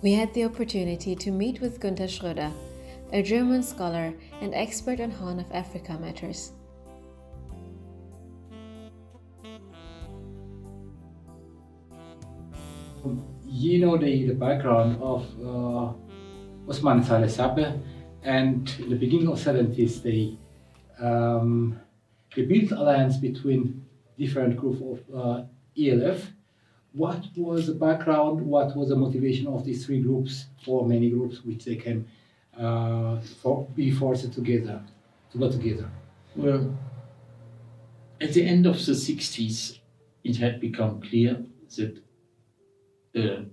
we had the opportunity to meet with Guenter Schroeder, a German scholar and expert on Horn of Africa matters. You know the background of Osman Saleh Sabe, and in the beginning of 70s they built alliance between different groups of ELF. What was the background? What was the motivation of these three groups, or many groups, which they can be forced together, to go together? Well, at the end of the 60s, it had become clear that a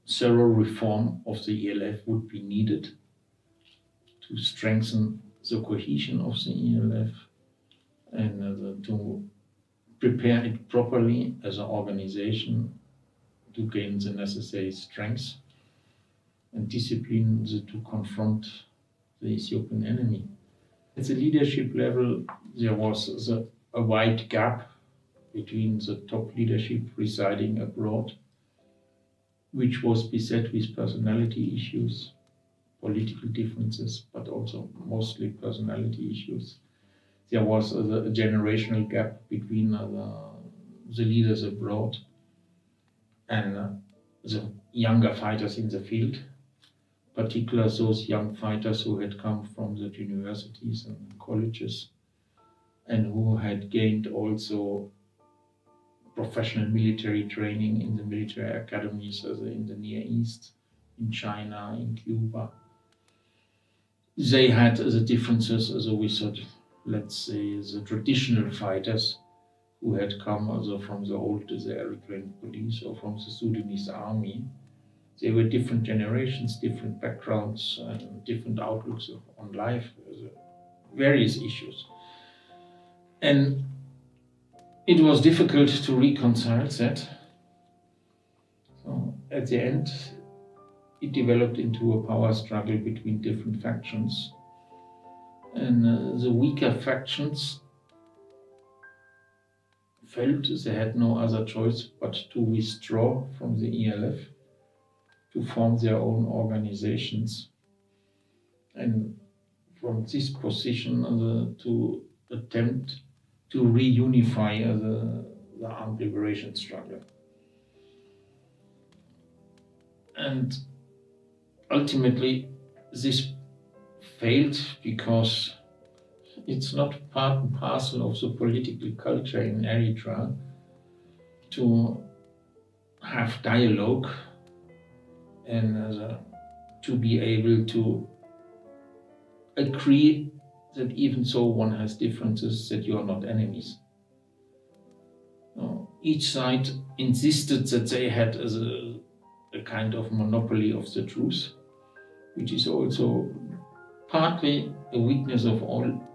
thorough reform of the ELF would be needed to strengthen the cohesion of the ELF and to prepare it properly as an organization to gain the necessary strength and discipline to confront the Ethiopian enemy. At the leadership level, there was a wide gap between the top leadership residing abroad, which was beset with personality issues, political differences, but also mostly personality issues. There was a generational gap between the leaders abroad and the younger fighters in the field, particularly those young fighters who had come from the universities and colleges and who had gained also professional military training in the military academies in the Near East, in China, in Cuba. They had the differences with, let's say, the traditional fighters who had come from the old Eritrean police or from the Sudanese army. They were different generations, different backgrounds, and different outlooks on life, various issues. And it was difficult to reconcile that. So at the end, it developed into a power struggle between different factions. And the weaker factions felt they had no other choice but to withdraw from the ELF, to form their own organizations. And from this position to attempt to reunify the armed liberation struggle. And ultimately, this failed because it's not part and parcel of the political culture in Eritrea to have dialogue and to be able to agree that even though one has differences, that you are not enemies. Each side insisted that they had a kind of monopoly of the truth, which is also partly a weakness of all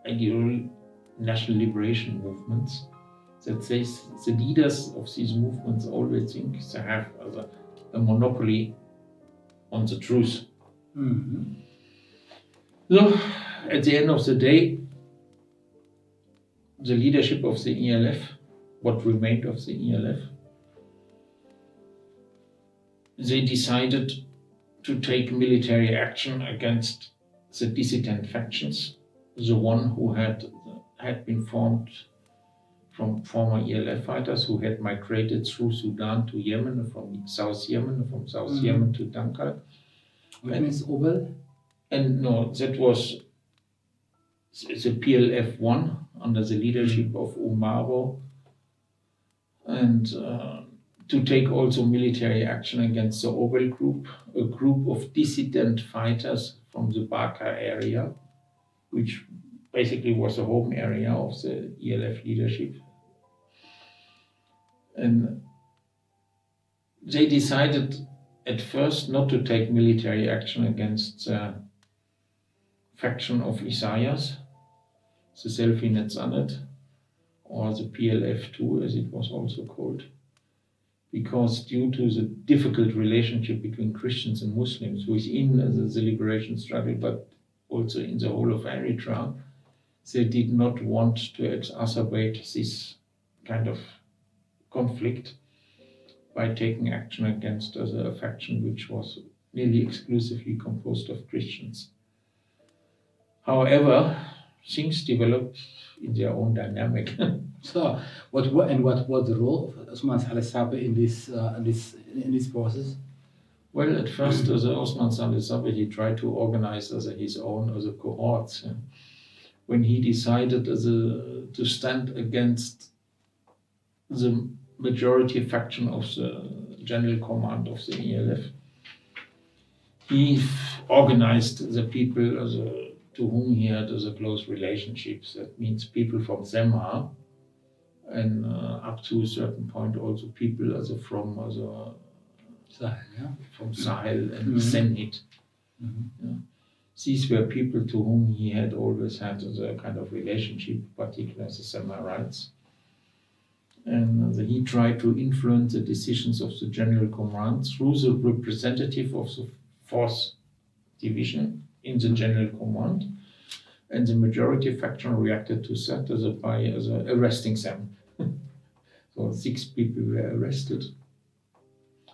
ideal national liberation movements, that the leaders of these movements always think they have a monopoly on the truth. Mm-hmm. So, at the end of the day, the leadership of the ELF, what remained of the ELF, they decided to take military action against the dissident factions, the one who had been formed from former ELF fighters who had migrated through Sudan to Yemen, from South Yemen to Dankal. What means Obel? And no, that was the PLF-1 under the leadership of Umaro, and to take also military action against the Obel group, a group of dissident fighters from the Baka area, which basically was the home area of the ELF leadership. And they decided at first not to take military action against the faction of Isaias, the Selfie Netzanet, or the PLF-2 as it was also called, because due to the difficult relationship between Christians and Muslims within the liberation struggle, but also in the whole of Eritrea, they did not want to exacerbate this kind of conflict by taking action against a faction which was nearly exclusively composed of Christians. However, things developed in their own dynamic. So, what was the role of Osman Saleh Sabe in this process? Well, at first, as Osman Saleh Sabe, he tried to organize his own cohorts. When he decided to stand against the majority faction of the general command of the ELF, he organized the people to whom he had close relationships. That means people from Zemha, and up to a certain point also people from Sahel, yeah? From Sahel and Senhit. Yeah. These were people to whom he had always had a kind of relationship, particularly the Semarites. And he tried to influence the decisions of the general command through the representative of the 4th Division in the general command. And the majority faction reacted to that by arresting them. So 6 people were arrested,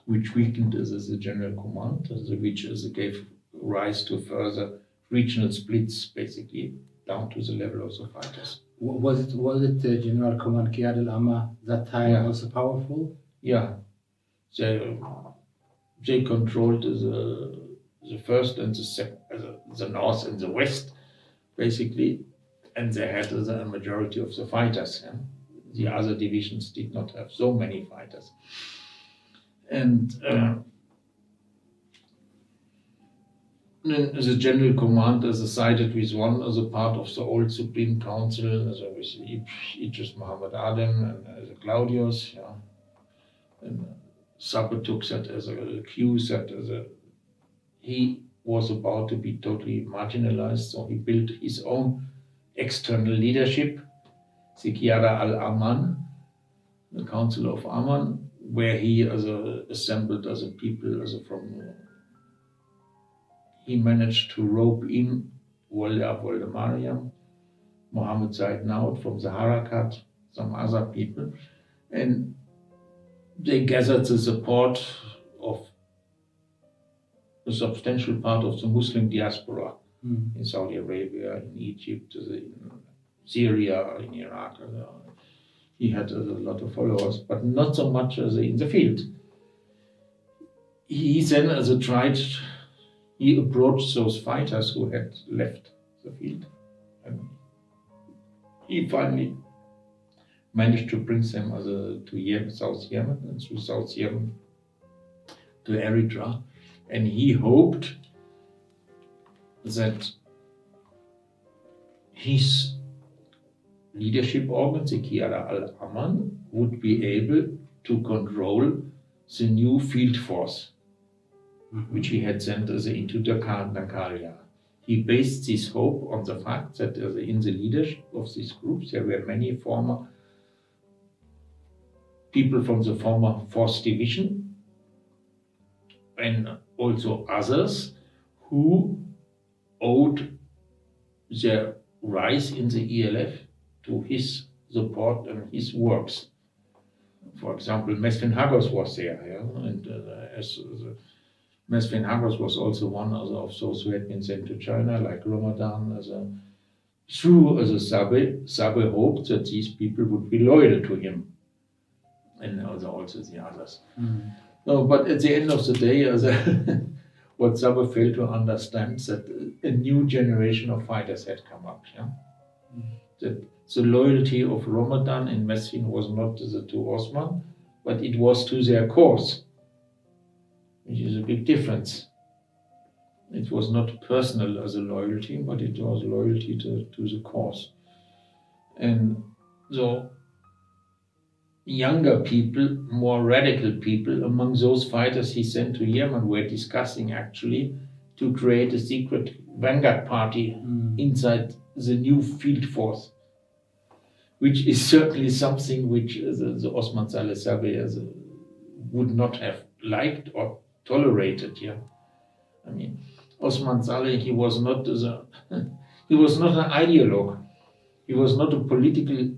which weakened the general command, which gave rise to further regional splits, basically down to the level of the fighters. Was it the General Command Qiyad al-Amma that time also powerful? Yeah, they controlled the first and the second, the north and the west, basically, and they had a majority of the fighters. Yeah? The other divisions did not have so many fighters. And the general command sided with one as a part of the old Supreme Council, with Idris Muhammad Adem and Claudius. Yeah. And Sabe took that as a cue that he was about to be totally marginalized, so he built his own external leadership, the Qiyada al-Aman, the Council of Aman, where he assembled people from. He managed to rope in Walid Mariam, Mohammed Zaid Naud from the Harakat, some other people, and they gathered the support of a substantial part of the Muslim diaspora in Saudi Arabia, in Egypt, in Syria, in Iraq. He had a lot of followers, but not so much as in the field. He then he approached those fighters who had left the field, and he finally managed to bring them to Yemen, South Yemen, and through South Yemen to Eritrea, and he hoped that his leadership organ, the Qiyada al-Aman, would be able to control the new field force, which he had sent into Nakaria. He based this hope on the fact that in the leadership of these groups there were many former people from the former 4th Division and also others who owed their rise in the ELF to his support and his works. For example, Mesfin Hagos was there, and Mesfin Hagos was also one of those who had been sent to China, like Ramadan. Through Sabe hoped that these people would be loyal to him, and also the others. No, but at the end of the day, what Sabe failed to understand that a new generation of fighters had come up. Yeah? That the loyalty of Ramadan and Mesfin was not to Osman, but it was to their cause, which is a big difference. It was not personal as a loyalty, but it was loyalty to the cause. And so younger people, more radical people, among those fighters he sent to Yemen were discussing actually to create a secret vanguard party inside the new field force, which is certainly something which the Osman Saleh Sabe would not have liked or tolerated. Yeah, I mean, Osman Saleh, he was not an ideologue. He was not a political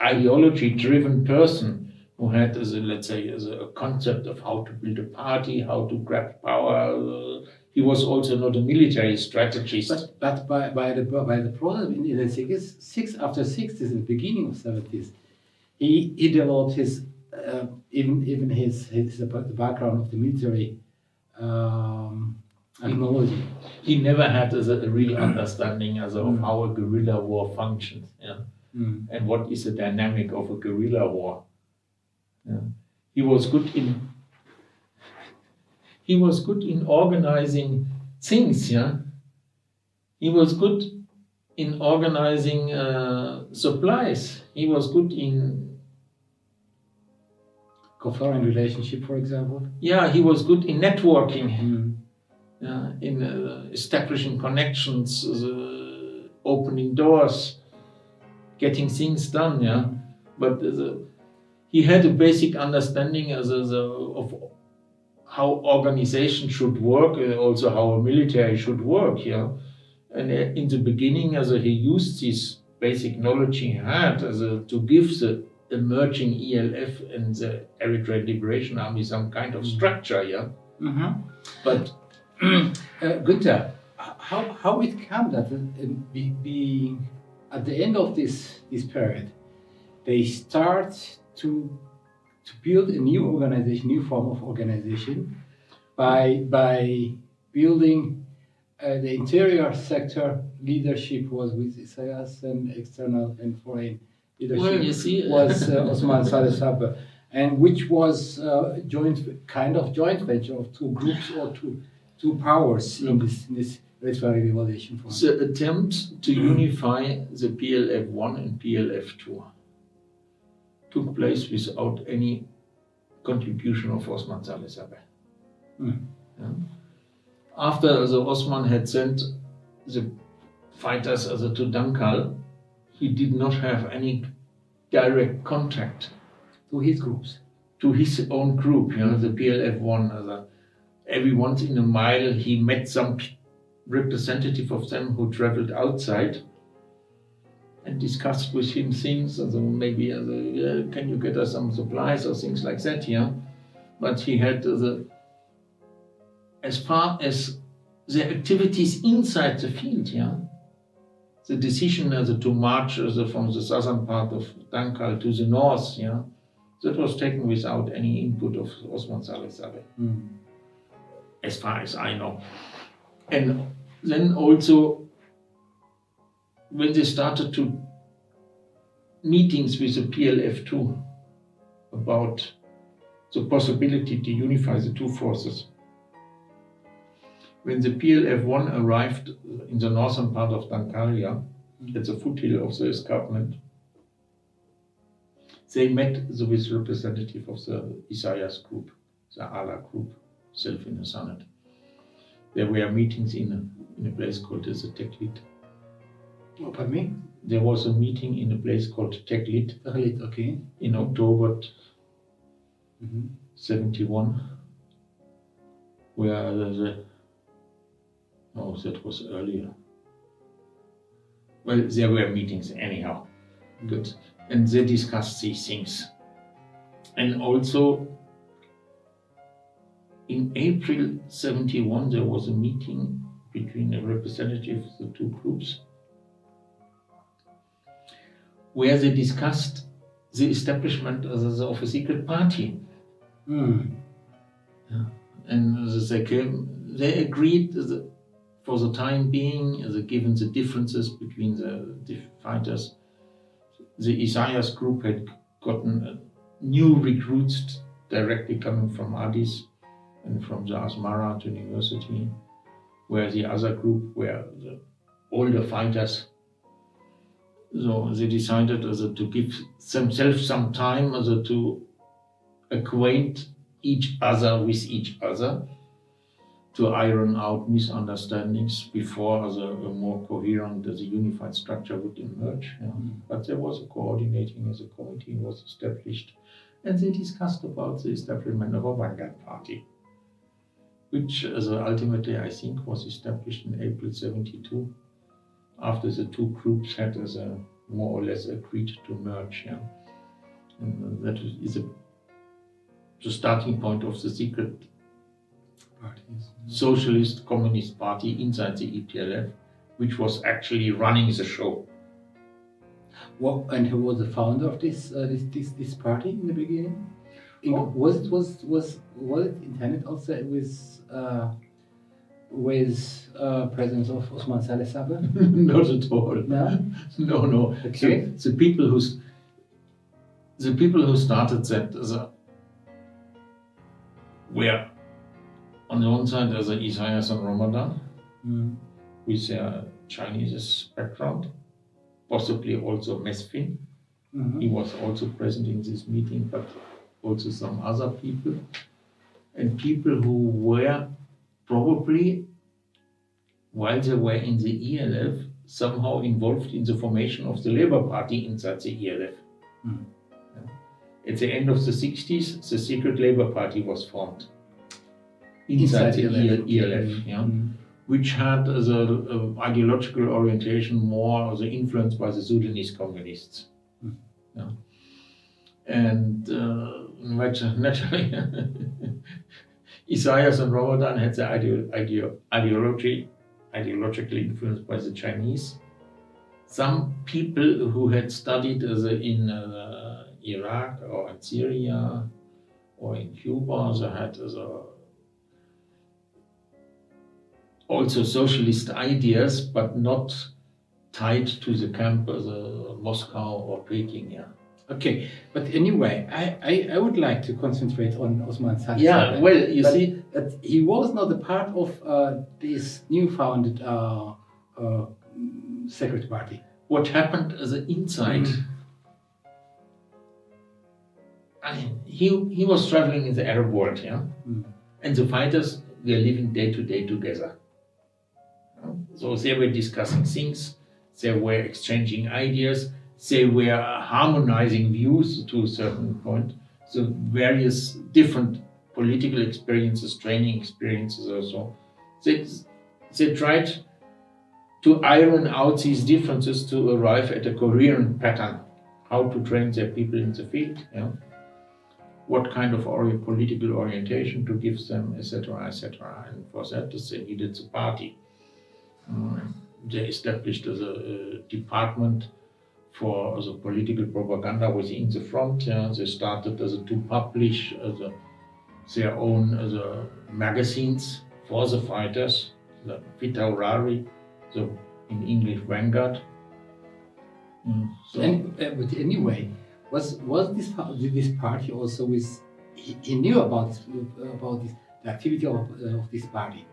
ideology-driven person who had, let's say, a concept of how to build a party, how to grab power. He was also not a military strategist. But by the problem in the 60s, after 60s, in the beginning of 70s, he developed his even his the background of the military technology. He never had a real understanding of how a guerrilla war functions, and what is the dynamic of a guerrilla war. He was good in organizing things. He was good in organizing supplies. He was good in foreign relationship, for example. Yeah, he was good in networking, in establishing connections, opening doors, getting things done. But he had a basic understanding of how organization should work, also how a military should work. And in the beginning, he used this basic knowledge he had to give the emerging ELF and the Eritrean Liberation Army some kind of structure. But Guenter, how it came that at the end of this period, they start to build a new organization, new form of organization, by building the interior sector leadership was with Isaias, and external and foreign leadership was Osman Saleh Sabe, and which was joint venture of two groups or two powers in this Eritrean revolution. The attempt to unify the PLF-1 and PLF-2 took place without any contribution of Osman Saleh Sabe. After Osman had sent the fighters to Dankal, he did not have any direct contact to his groups, to his own group, the PLF-1. Every once in a while, he met some representative of them who traveled outside and discussed with him things, maybe can you get us some supplies or things like that. But he had as far as the activities inside the field, the decision to march from the southern part of Dankal to the north, that was taken without any input of Osman Saleh Sabe, as far as I know. And then also, when they started to meetings with the PLF-2 about the possibility to unify the two forces, when the PLF-1 arrived in the northern part of Dankal, at the foothill of the escarpment, they met with representative of the Isaias group, the Ala group, self in the Senate. There were meetings in a place called the Teklit. Oh, pardon me? There was a meeting in a place called Teklit. Okay. In October 71, where that was earlier. Well, there were meetings anyhow. Good. And they discussed these things. And also, in April 71, there was a meeting between the representatives of the two groups where they discussed the establishment of a secret party. And they agreed for the time being, given the differences between the fighters, the Isaias group had gotten new recruits directly coming from Addis and from the Asmara University, where the other group were the older fighters. So they decided to give themselves some time to acquaint each other with each other, to iron out misunderstandings before a more coherent, a unified structure would emerge. But there was a coordinating as a committee was established, and they discussed about the establishment of a vanguard party, which ultimately I think was established in April 72, after the two groups had more or less agreed to merge. And that is a the starting point of the secret Parties. socialist communist party inside the EPLF, which was actually running the show. And who was the founder of this party in the beginning? Was it intended also with presence of Osman Saleh Sabe? Not at all. No. No. Okay. The people who started that were on the one side as Isaias and Ramadan, with their Chinese background, possibly also Mesfin. He was also present in this meeting, but also some other people, and people who were probably, while they were in the ELF, somehow involved in the formation of the Labour Party inside the ELF. At the end of the 60s, the secret Labour Party was formed inside the ELF, which had the ideological orientation more influenced by the Sudanese communists. And naturally, Isaias and Ramadan had the ideologically influenced by the Chinese. Some people who had studied in Iraq or in Syria or in Cuba, they had also socialist ideas, but not tied to the camp of Moscow or Peking. Okay, but anyway, I would like to concentrate on Osman Saleh. Yeah, well, you see, that he was not a part of this new founded secret party. What happened inside? He was traveling in the Arab world, and the fighters were living day to day together. So they were discussing things, they were exchanging ideas, they were harmonizing views to a certain point. So various different political experiences, training experiences also. They tried to iron out these differences to arrive at a coherent pattern, how to train their people in the field, what kind of political orientation to give them, etc., etc. And for that, they needed the party. They established a department for the political propaganda within the front. They started to publish their own magazines for the fighters, the Vitaurari, the in English Vanguard. But anyway, was this party also with? He knew about this, the activity of this party.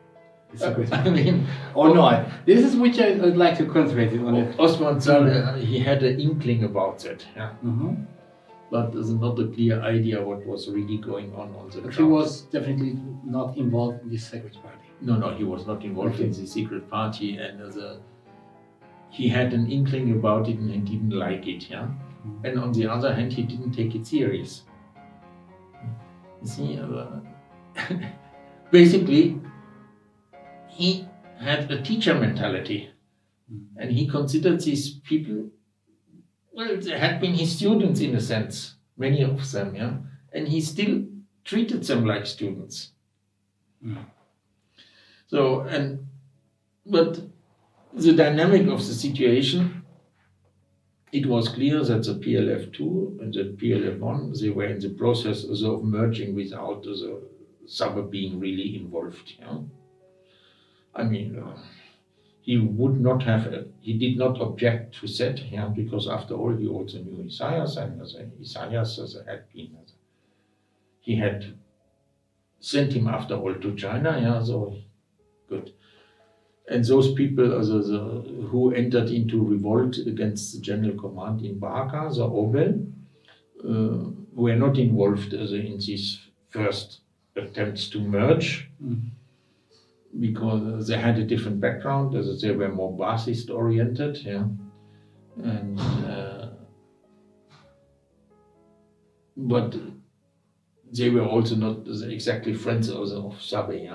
I mean, or not? This is which I would like to concentrate on. Osman Saleh, he had an inkling about that, but there's not a clear idea what was really going on the ground. He was definitely not involved in this secret party. No, he was not involved in the secret party, and he had an inkling about it and he didn't like it, And on the other hand, he didn't take it serious. You see, basically, he had a teacher mentality, and he considered these people, well, they had been his students in a sense, many of them, and he still treated them like students. So, but the dynamic of the situation, it was clear that the PLF2 and the PLF1, they were in the process of merging without the Sabe being really involved. I mean, he did not object to that, because after all, he also knew Isaias, and Isaias had been, he had sent him after all to China, so good. And those people who entered into revolt against the general command in Baraka, the Obel, were not involved in these first attempts to merge, because they had a different background, they were more Baathist oriented, and but they were also not exactly friends of Sabe,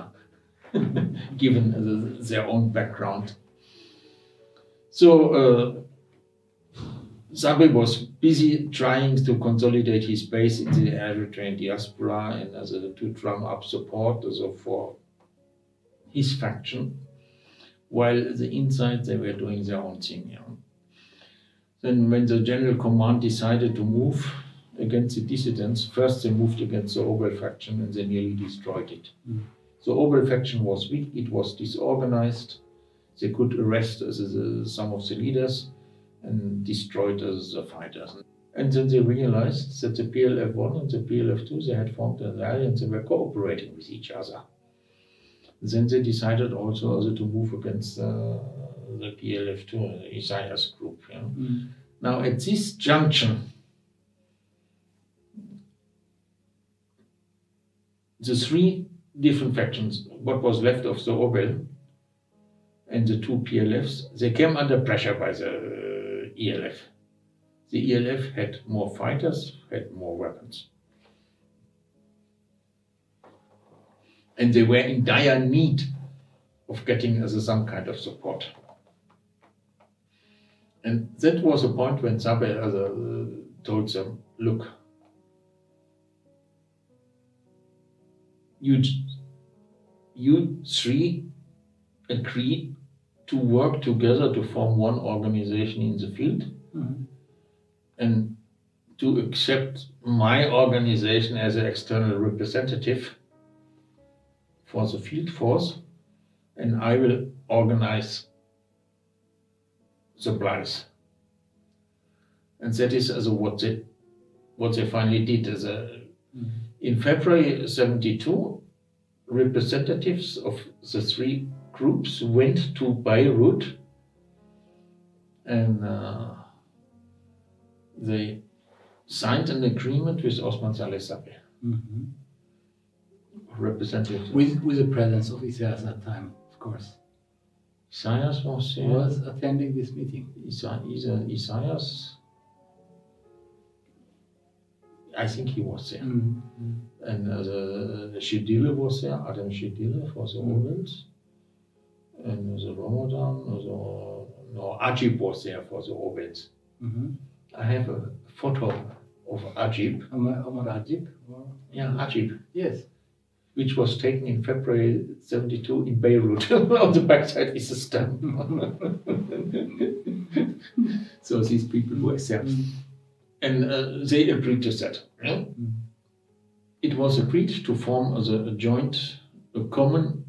given their own background. So Sabe was busy trying to consolidate his base in the Eritrean diaspora and to drum up support for his faction, while the inside they were doing their own thing. Then when the general command decided to move against the dissidents, first they moved against the Obel faction and they nearly destroyed it. The Obel faction was weak, it was disorganized, they could arrest some of the leaders and destroyed the fighters. And then they realized that the PLF-1 and the PLF-2, they had formed an alliance and were cooperating with each other. Then they decided also to move against the PLF-2, Isaiah's group. Now at this junction, the three different factions, what was left of the Obel and the two PLFs, they came under pressure by the ELF. The ELF had more fighters, had more weapons. And they were in dire need of getting some kind of support. And that was a point when Sabe told them, look, you three agree to work together to form one organization in the field and to accept my organization as an external representative for the field force, and I will organize supplies. And that is what they finally did. In February 72, representatives of the three groups went to Beirut and they signed an agreement with Osman Saleh Sabe. Representative. With the presence of Isaiah at that time, of course. Isaiah was attending this meeting. Isaiah, I think he was there. And Shidile was there, Adam Shidile for the Obels. And the Ramadan, Ajib was there for the Obels. I have a photo of Ajib. Omar Ajib? Yeah, Ajib. Yes. Which was taken in February 72 in Beirut. On the backside is a stamp. So these people were there. And they agreed to that. It was agreed to form a common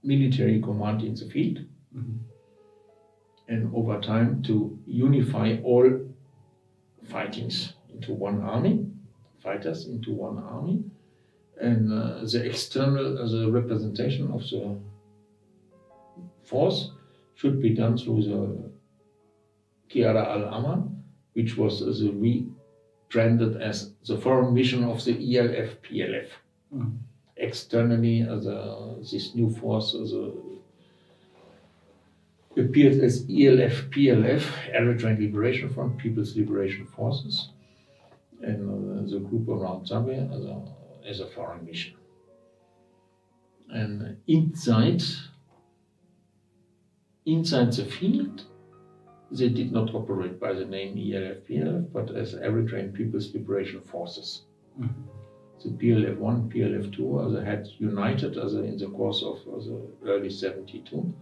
military command in the field, and over time to unify all fightings into one army, fighters into one army, and the external the representation of the force should be done through the Kiara al-Aman, which was rebranded as the foreign mission of the ELF-PLF. Externally, this new force appeared as ELF-PLF, Eritrean Liberation Front, People's Liberation Forces, and the group around Sabe as a foreign mission. And inside the field, they did not operate by the name ELF-PLF, but as Eritrean People's Liberation Forces. The PLF-1, PLF-2 had united in the course of the early 72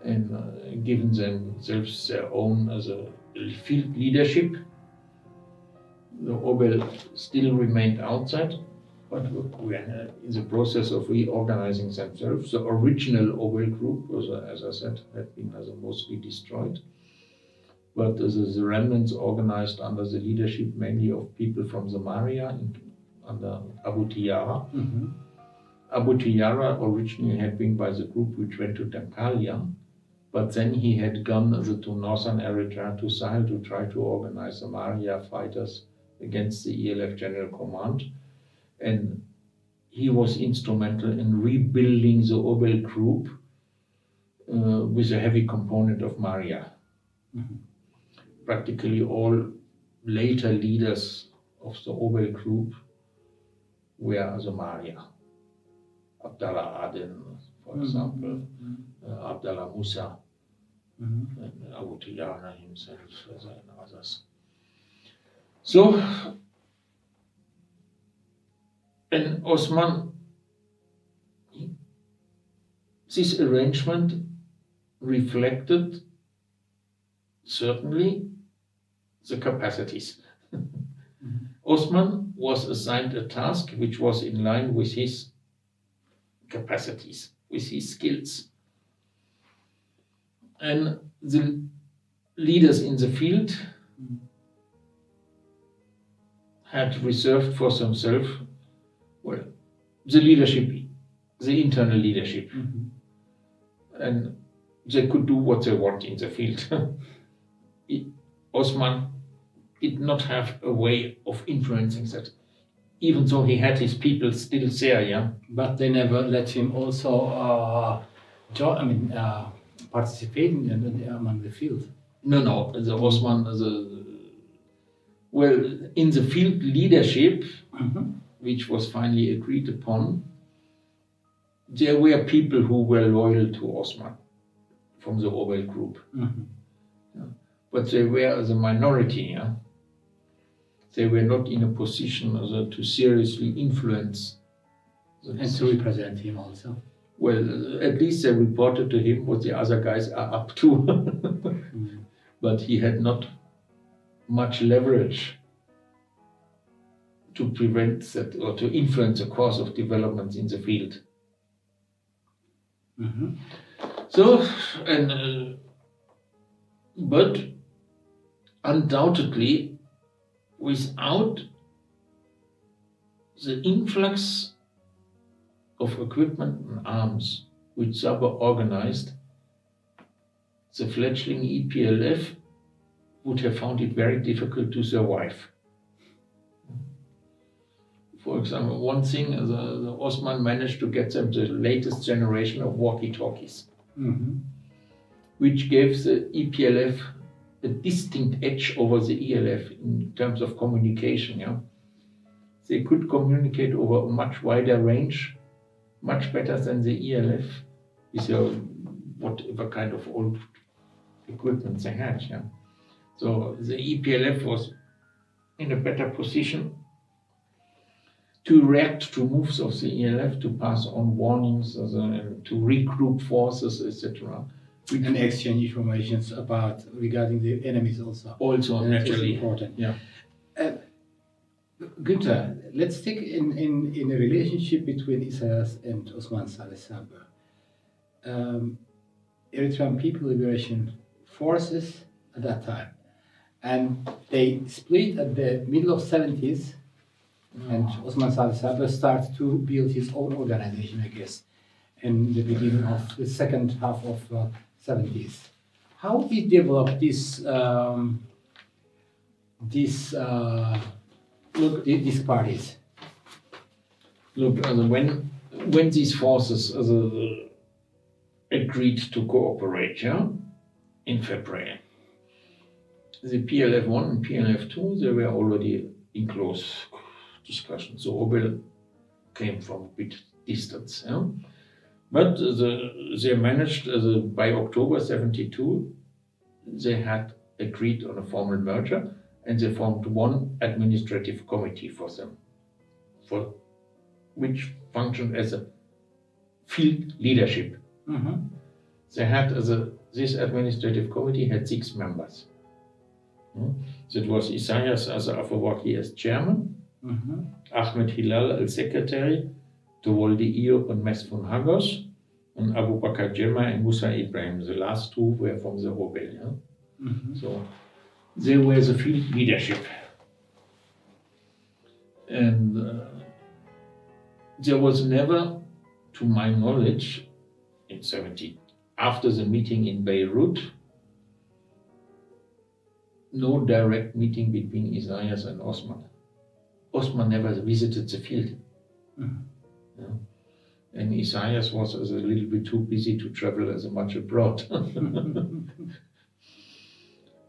and given themselves their own field leadership. The Obel still remained outside, but we are in the process of reorganizing themselves. The original Obel group, as I said, had been mostly destroyed. But the remnants organized under the leadership mainly of people from the Maria under Abu Tiyara. Abu Tiyara originally had been by the group which went to Dankalia, but then he had gone to northern Eritrea, to Sahel, to try to organize the Maria fighters against the ELF General Command. And he was instrumental in rebuilding the Obel group with a heavy component of Maria. Practically all later leaders of the Obel group were the Maria. Abdallah Aden, for example, Abdallah Musa, and Autuyana himself and others. So, and Osman, this arrangement reflected certainly the capacities. Osman was assigned a task which was in line with his capacities, with his skills. And the leaders in the field had reserved for themselves, well, the leadership, the internal leadership. And they could do what they want in the field. Osman did not have a way of influencing that, even though he had his people still there, yeah. But they never let him also participate among the field. No, the Osman, well, in the field leadership, which was finally agreed upon, there were people who were loyal to Osman from the Orwell group. Yeah. But they were as a minority, yeah. They were not in a position to seriously influence and to represent him also. Well, at least they reported to him what the other guys are up to. But he had not much leverage to prevent that or to influence the course of developments in the field. So, but undoubtedly, without the influx of equipment and arms which Sabe organized, the fledgling EPLF would have found it very difficult to survive. For example, one thing, the Osman managed to get them the latest generation of walkie-talkies, which gave the EPLF a distinct edge over the ELF in terms of communication. Yeah? They could communicate over a much wider range, much better than the ELF with whatever kind of old equipment they had. Yeah? So the EPLF was in a better position to react to moves of the ELF, to pass on warnings, to regroup forces, etc. And exchange information regarding the enemies also. Also, naturally. Important. Yeah. Guenter, let's take in a relationship between Isaias and Osman Saleh Sabe. Eritrean People Liberation Forces at that time. And they split at the middle of 70s, and Osman Saleh Sabe started to build his own organization, I guess, in the beginning of the second half of 70s. How he developed these parties? Look, when these forces agreed to cooperate, yeah, in February, the PLF-1 and PLF-2, they were already in close discussion. So Orwell came from a bit distance. Yeah? But they managed, by October 72, they had agreed on a formal merger, and they formed one administrative committee for them, which functioned as a field leadership. They had, this administrative committee had 6 members. That was Isaias Afwerki as chairman, Ahmed Hilal as secretary, Tewolde Iyop and Mesfun Hagos, and Abu Bakr Jema and Musa Ibrahim. The last 2 were from the rebellion. So they were the field leadership. And there was never, to my knowledge, in 70, after the meeting in Beirut, no direct meeting between Isaias and Osman. Osman never visited the field. Yeah. And Isaias was a little bit too busy to travel as much abroad.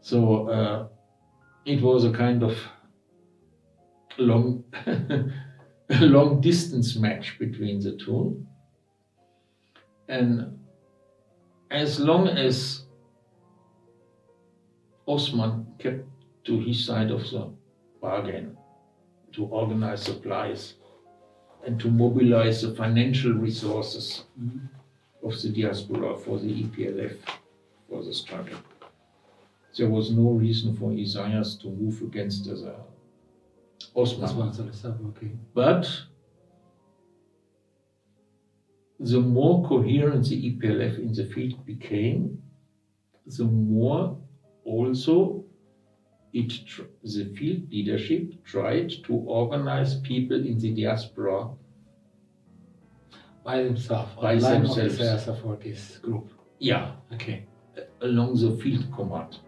So it was a kind of long distance match between the two. And as long as Osman kept to his side of the bargain to organize supplies and to mobilize the financial resources of the diaspora for the EPLF, for the struggle. There was no reason for Isaias to move against the Osman. Okay. But the more coherent the EPLF in the field became, the more also the field leadership tried to organize people in the diaspora by themselves. By themselves. For this group. Yeah, Okay. along the field command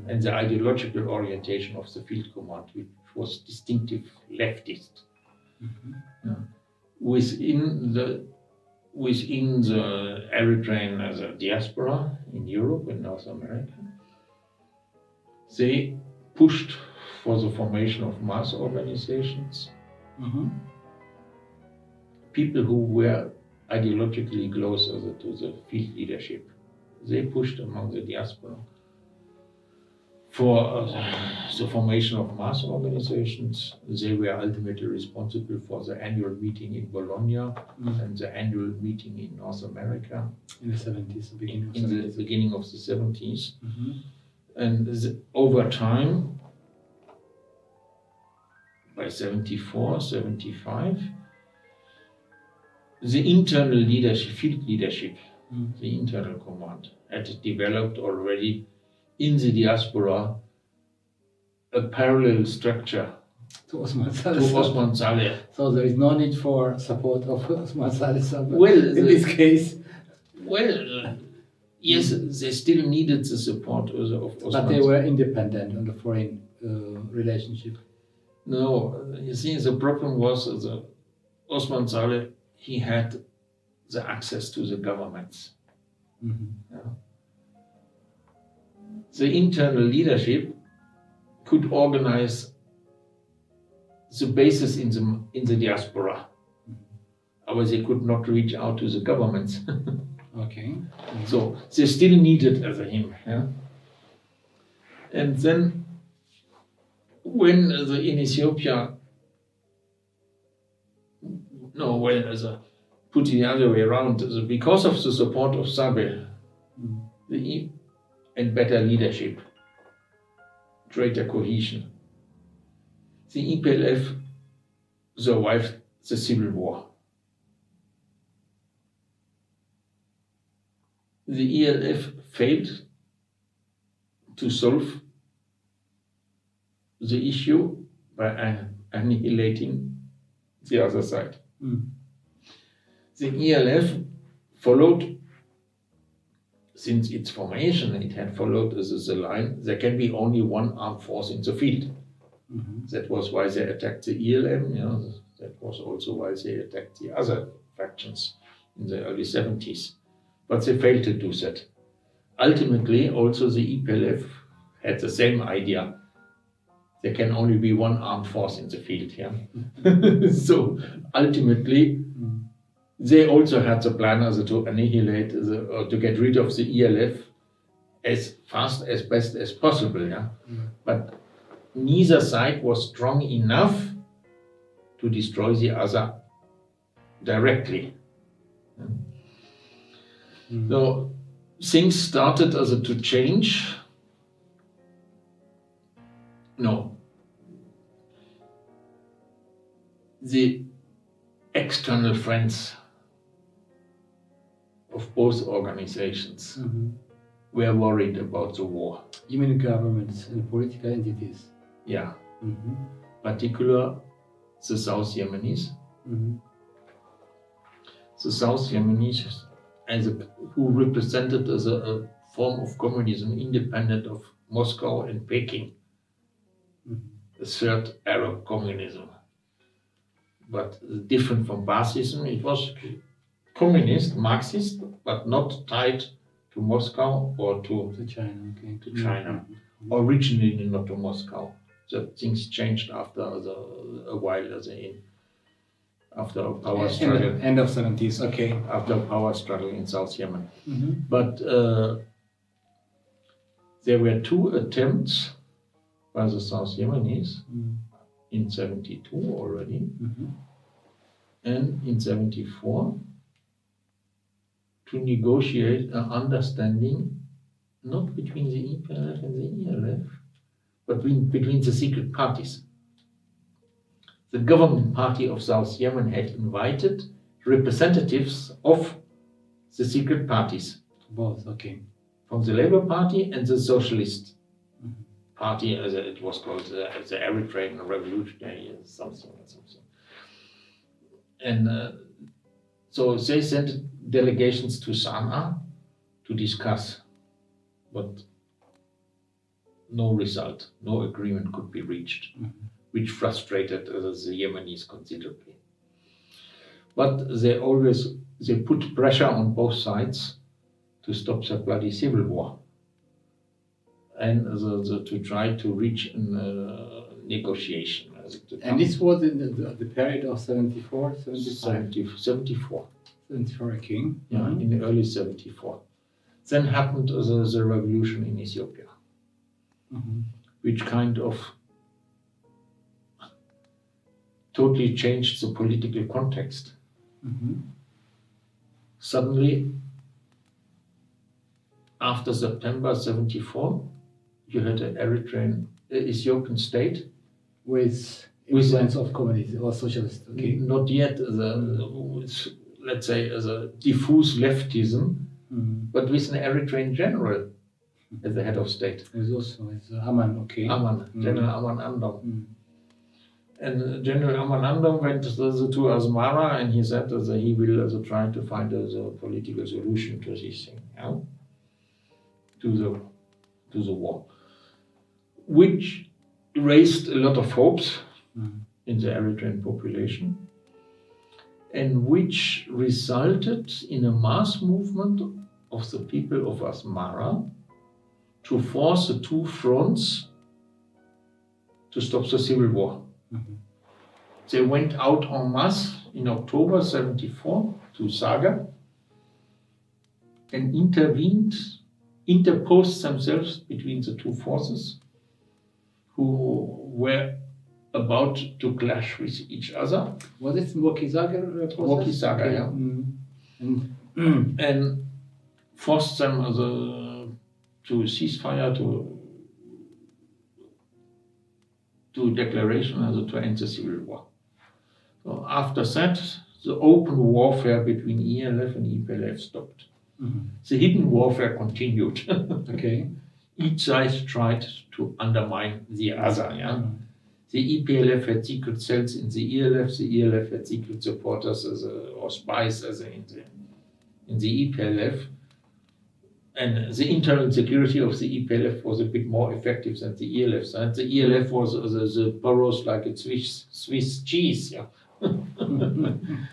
and the ideological orientation of the field command, which was distinctive leftist. Yeah. Within the Eritrean as a diaspora in Europe and North America, they pushed for the formation of mass organizations. People who were ideologically closer to the field leadership, they pushed among the diaspora for the formation of mass organizations. They were ultimately responsible for the annual meeting in Bologna and the annual meeting in North America In the 70s, beginning of in 70s. the beginning of the 70s. And over time, by 74, 75, the internal leadership, field leadership, the internal command, had developed already in the diaspora a parallel structure To Osman to Saleh Sabe. Osman Saleh. So there is no need for support of Osman Saleh Sabe Well, in this case. Well, yes, they still needed the support of Osman. But they were independent on the foreign relationship. No, you see, the problem was the Osman Saleh, he had the access to the governments. Yeah. The internal leadership could organize the basis in the diaspora. Otherwise, they could not reach out to the governments. Okay. So they still needed him. Yeah? And then when in Ethiopia, put it the other way around, because of the support of Sabe and better leadership, greater cohesion, the EPLF survived the civil war. The ELF failed to solve the issue by annihilating the other side. The ELF followed, since its formation, it had followed the line, there can be only one armed force in the field. That was why they attacked the ELM, that was also why they attacked the other factions in the early 70s. But they failed to do that. Ultimately, also the EPLF had the same idea. There can only be one armed force in the field. So ultimately, they also had the plan to annihilate or to get rid of the ELF as fast as best as possible. But neither side was strong enough to destroy the other directly. So things started to change. No. The external friends of both organizations were worried about the war. You mean governments and political entities? Yeah. Particular the South Yemenis. The South Yemenis who represented as a form of communism independent of Moscow and Peking, the third Arab communism. But different from Baasism, it was communist, Marxist, but not tied to Moscow or to China. Okay. To China. Originally not to Moscow. So things changed after a while after a power struggle. End of 70s, okay. After a power struggle in South Yemen. But There were 2 attempts by the South Yemenis in 72 already, and in 74 to negotiate an understanding not between the EPLF and the ELF, but between the secret parties. The government party of South Yemen had invited representatives of the secret parties. Both, okay. From the Labour Party and the Socialist Party, as it was called, the Eritrean Revolutionary something. And so they sent delegations to Sana'a to discuss, but no result, no agreement could be reached, which frustrated the Yemenis considerably. But they put pressure on both sides to stop the bloody civil war and to try to reach a negotiation. And this was in the period of 74, 74. 74, okay. Yeah, in the early 74. Then happened the revolution in Ethiopia, which kind of totally changed the political context. Suddenly, after September 74, you had an Ethiopian state with influence of communists or socialists. Okay. Not yet let's say as a diffuse leftism, but with an Eritrean general as the head of state. There's also Aman, okay. General Aman Andom. And General Aman Andom went to Asmara and he said that he will try to find a political solution to this thing, to the war, which raised a lot of hopes in the Eritrean population, and which resulted in a mass movement of the people of Asmara to force the 2 fronts to stop the civil war. They went out en masse in October 74 to Saga and interposed themselves between the 2 forces who were about to clash with each other. Was it Woki-Saga process? Woki-Saga, okay. Yeah. And forced them to ceasefire, to declaration, to end the civil war. So after that, the open warfare between ELF and EPLF stopped. The hidden warfare continued. Okay. Each side tried to undermine the other. Yeah. The EPLF had secret cells in the ELF had secret supporters or spies in the EPLF. And the internal security of the EPLF was a bit more effective than the ELF side. The ELF was the burrows like a Swiss cheese. Yeah.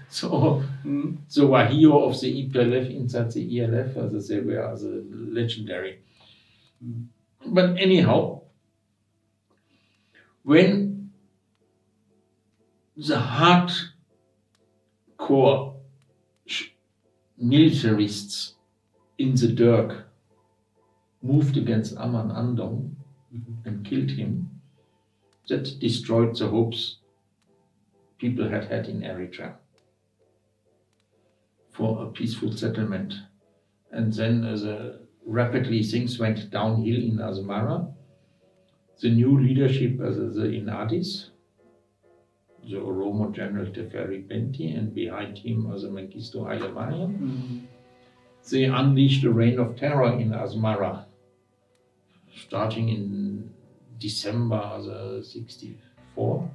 So the Wahio of the EPLF inside the ELF, they were legendary. But anyhow, when the hardcore militarists in the Dirk moved against Aman Andom and killed him, that destroyed the hopes people had in Eritrea for a peaceful settlement. And then rapidly things went downhill in Asmara. The new leadership in Addis, the Oromo General Teferi Benti, and behind him Mengistu Haile Mariam, they unleashed a reign of terror in Asmara, starting in December 64,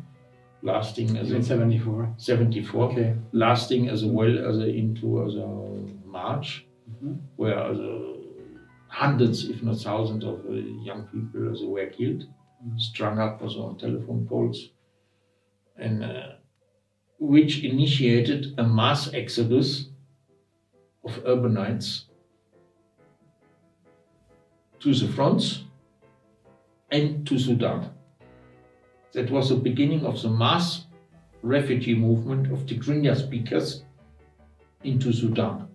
lasting as in 74. 74, okay. Lasting as well as into March, where hundreds, if not thousands, of young people were killed, strung up on telephone poles, and which initiated a mass exodus of urbanites to the fronts and to Sudan. That was the beginning of the mass refugee movement of Tigrinya speakers into Sudan.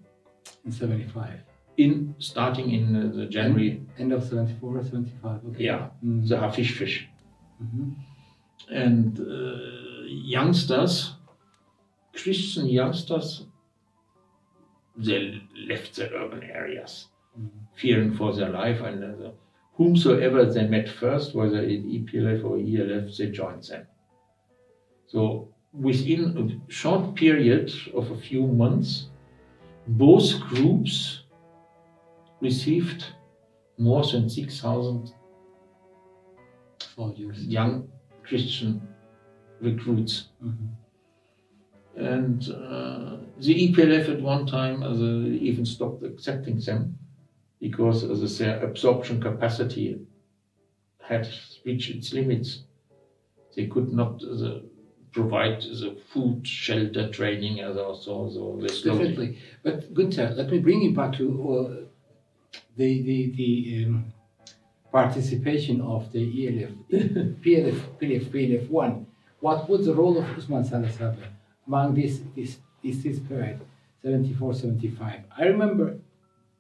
In 75. starting in the January. End of 74, 75. Okay. Yeah, the Hafish. Mm-hmm. And youngsters, Christian youngsters, they left the urban areas, fearing for their life, and whomsoever they met first, whether it EPLF or ELF, they joined them. So within a short period of a few months, both groups received more than 6,000 young Christian recruits. Mm-hmm. And the EPLF at one time even stopped accepting them because their absorption capacity had reached its limits. They could not provide the food, shelter, training, so they slowly. Definitely. But Guenter, let me bring you back to the participation of the ELF, PLF 1. What was the role of Osman Saleh Sabe among this period, 74, 75? I remember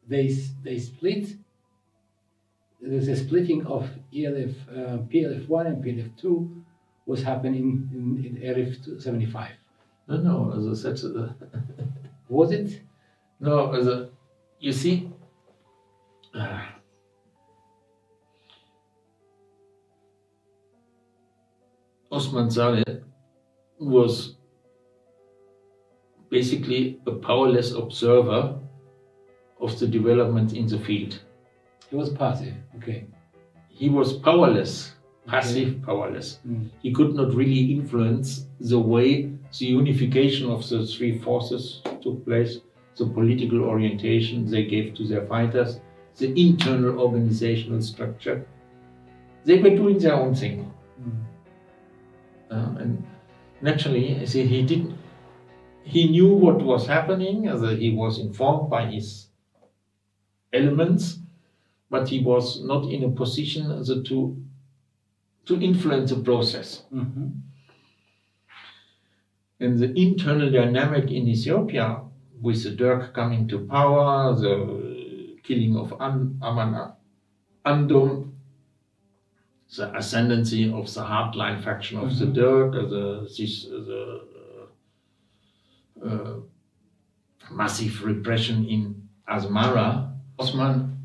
they split. There's a splitting of ELF, PLF 1 and PLF 2 was happening in ELF 75. No, as I said. Was it? No, you see, Osman Saleh was basically a powerless observer of the development in the field. He was passive, okay. He was powerless, passive, powerless. He could not really influence the way the unification of the three forces took place, the political orientation they gave to their fighters, the internal organizational structure. They were doing their own thing. And naturally, he knew what was happening, he was informed by his elements, but he was not in a position to influence the process. Mm-hmm. And the internal dynamic in Ethiopia, with the Dirk coming to power, the killing of Aman Andom, the ascendancy of the hardline faction of the Dirk, the massive repression in Asmara, Osman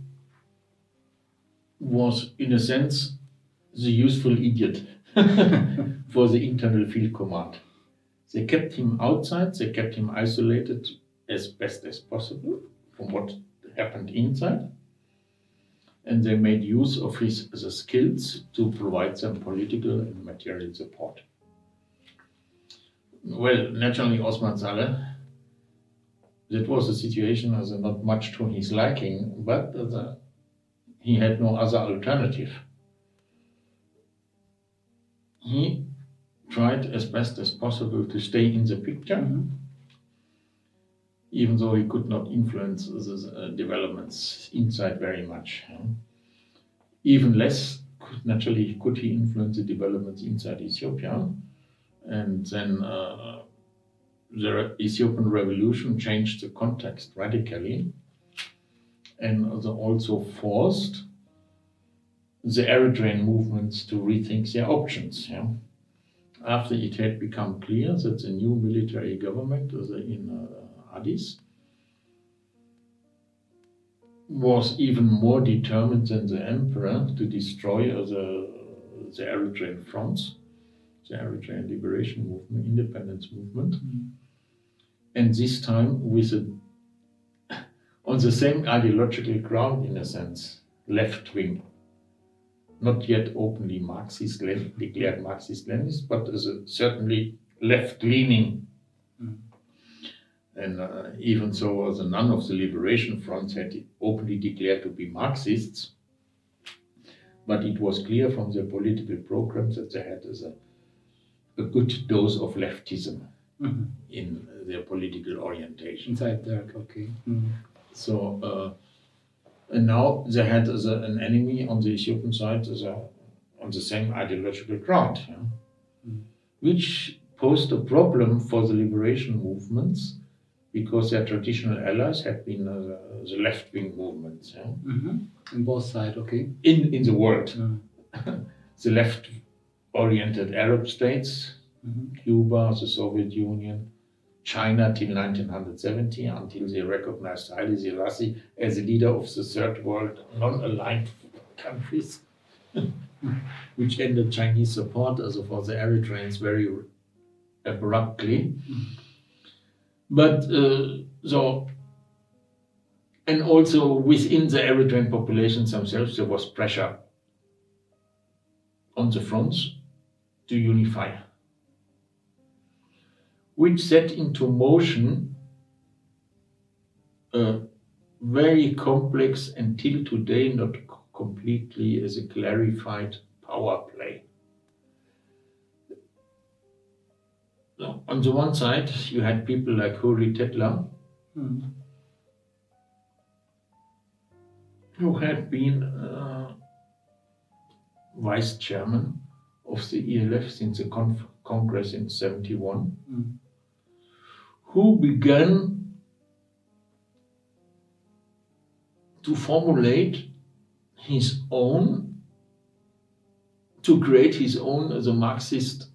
was, in a sense, the useful idiot for the internal field command. They kept him outside, they kept him isolated as best as possible from what happened inside, and they made use of his skills to provide some political and material support. Well, naturally, Osman Saleh, that was a situation not much to his liking, but he had no other alternative. He tried as best as possible to stay in the picture, even though he could not influence the developments inside very much. Even less, naturally, could he influence the developments inside Ethiopia. And then the Ethiopian revolution changed the context radically and also forced the Eritrean movements to rethink their options. After it had become clear that the new military government in Addis was even more determined than the emperor to destroy the Eritrean fronts, the Eritrean liberation movement, independence movement, and this time on the same ideological ground, in a sense, left wing, not yet openly Marxist, declared Marxist-Leninist, but certainly left-leaning. And even so, none of the liberation fronts had openly declared to be Marxists, but it was clear from their political programs that they had a good dose of leftism in their political orientation. Inside there, okay. So, and now they had an enemy on the Ethiopian side on the same ideological ground, which posed a problem for the liberation movements, because their traditional allies had been the left-wing movements. Yeah? In both sides, okay. In the world. The left-oriented Arab states, Cuba, the Soviet Union, China till 1970, until they recognized Haile Selassie as the leader of the third world non-aligned countries, which ended Chinese support also for the Eritreans very abruptly. But and also within the Eritrean populations themselves, there was pressure on the fronts to unify, which set into motion a very complex, until today not completely as a clarified power play. Now, on the one side, you had people like Huri Tetla, who had been vice chairman of the ELF since the Congress in 71, who began to formulate his own, to create his own as a Marxist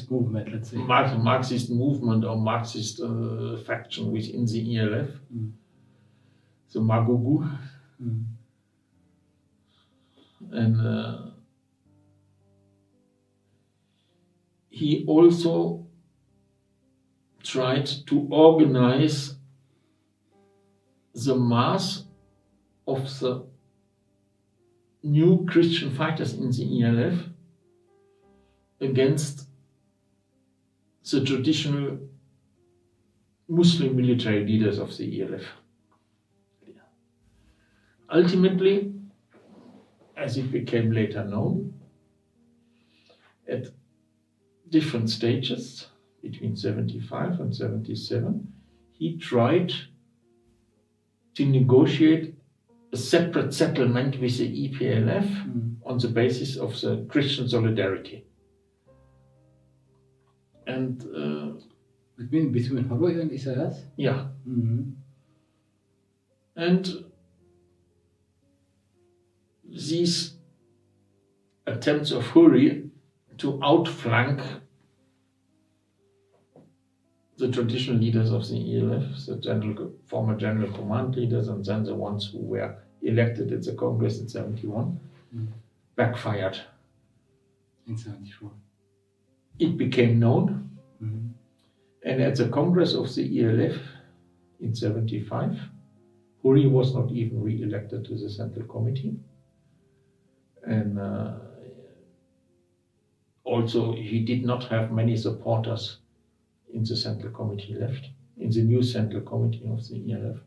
movement, let's say. Marxist movement or Marxist faction within the ELF, the Magugu. And he also tried to organize the mass of the new Christian fighters in the ELF against the traditional Muslim military leaders of the ELF. Ultimately, as it became later known, at different stages between 75 and 77, he tried to negotiate a separate settlement with the EPLF on the basis of the Christian solidarity. And between Hurri and Isaias? Yeah. And these attempts of Hurri to outflank the traditional leaders of the ELF, the former general command leaders, and then the ones who were elected at the Congress in 71, backfired. In 74. It became known, and at the Congress of the ELF in 75, Hurri was not even re-elected to the Central Committee. And also he did not have many supporters in the Central Committee left, in the new Central Committee of the ELF.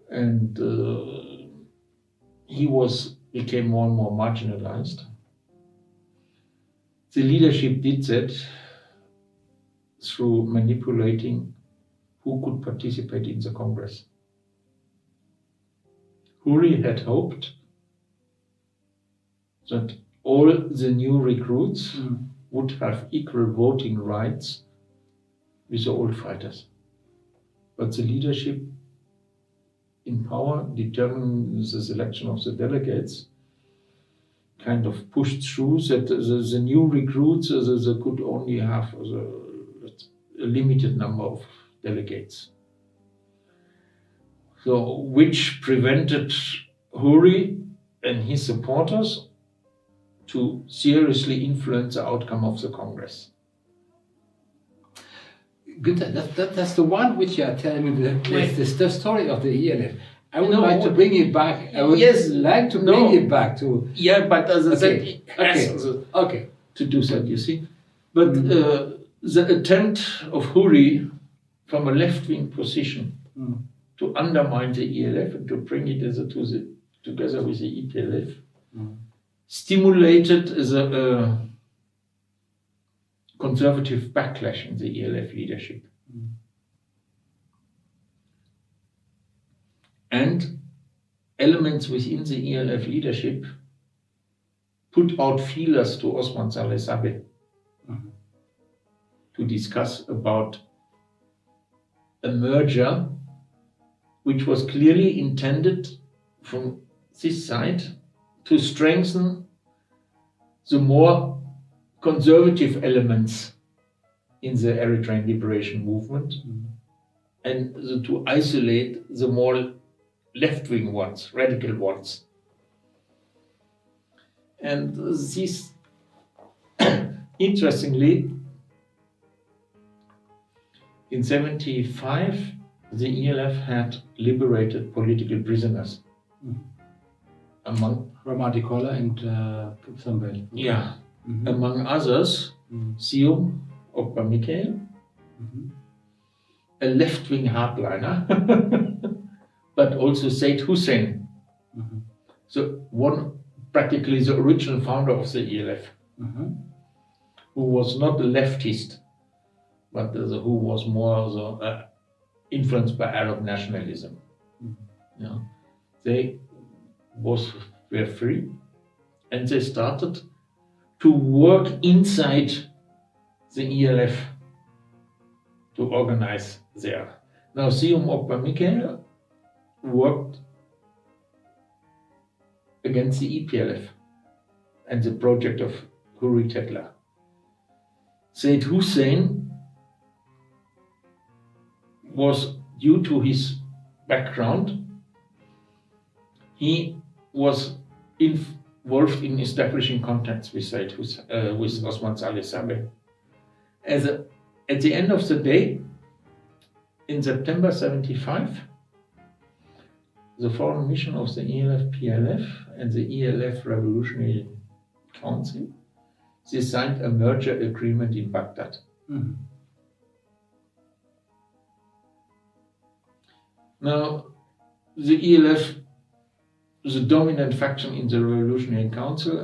And he became more and more marginalized. The leadership did that through manipulating who could participate in the Congress. Hurri had hoped that all the new recruits would have equal voting rights with the old fighters. But the leadership in power, determining the selection of the delegates, kind of pushed through that the new recruits they could only have a limited number of delegates. So, which prevented Hurri and his supporters to seriously influence the outcome of the Congress. Guenter, that's the one which you are telling me, the story of the ELF. I would like to bring it back. I would like to bring it back to... Yeah, but as I said, it has to do that, you see. But the attempt of Hurri from a left-wing position to undermine the ELF and to bring it together with the EPLF stimulated a conservative backlash in the ELF leadership. And elements within the ELF leadership put out feelers to Osman Saleh Sabe to discuss about a merger which was clearly intended from this side to strengthen the more conservative elements in the Eritrean liberation movement and to isolate the more left-wing ones, radical ones. And this, interestingly, in 1975, the ELF had liberated political prisoners. Among Ramadikola and Sambel. Yeah, among others, Sium Okpamike, a left-wing hardliner, but also Said Hussein. So one, practically the original founder of the ELF, who was not a leftist, but who was more influenced by Arab nationalism. Yeah. They were free, and they started to work inside the ELF to organize there. Now, Sium Okpamike worked against the EPLF and the project of Huri Tetla. Said Hussein was, due to his background, he was involved in establishing contacts with with Osman Saleh Sabe. At the end of the day, in September 1975, the foreign mission of the ELF-PLF and the ELF Revolutionary Council, they signed a merger agreement in Baghdad. Now, the ELF, the dominant faction in the Revolutionary Council,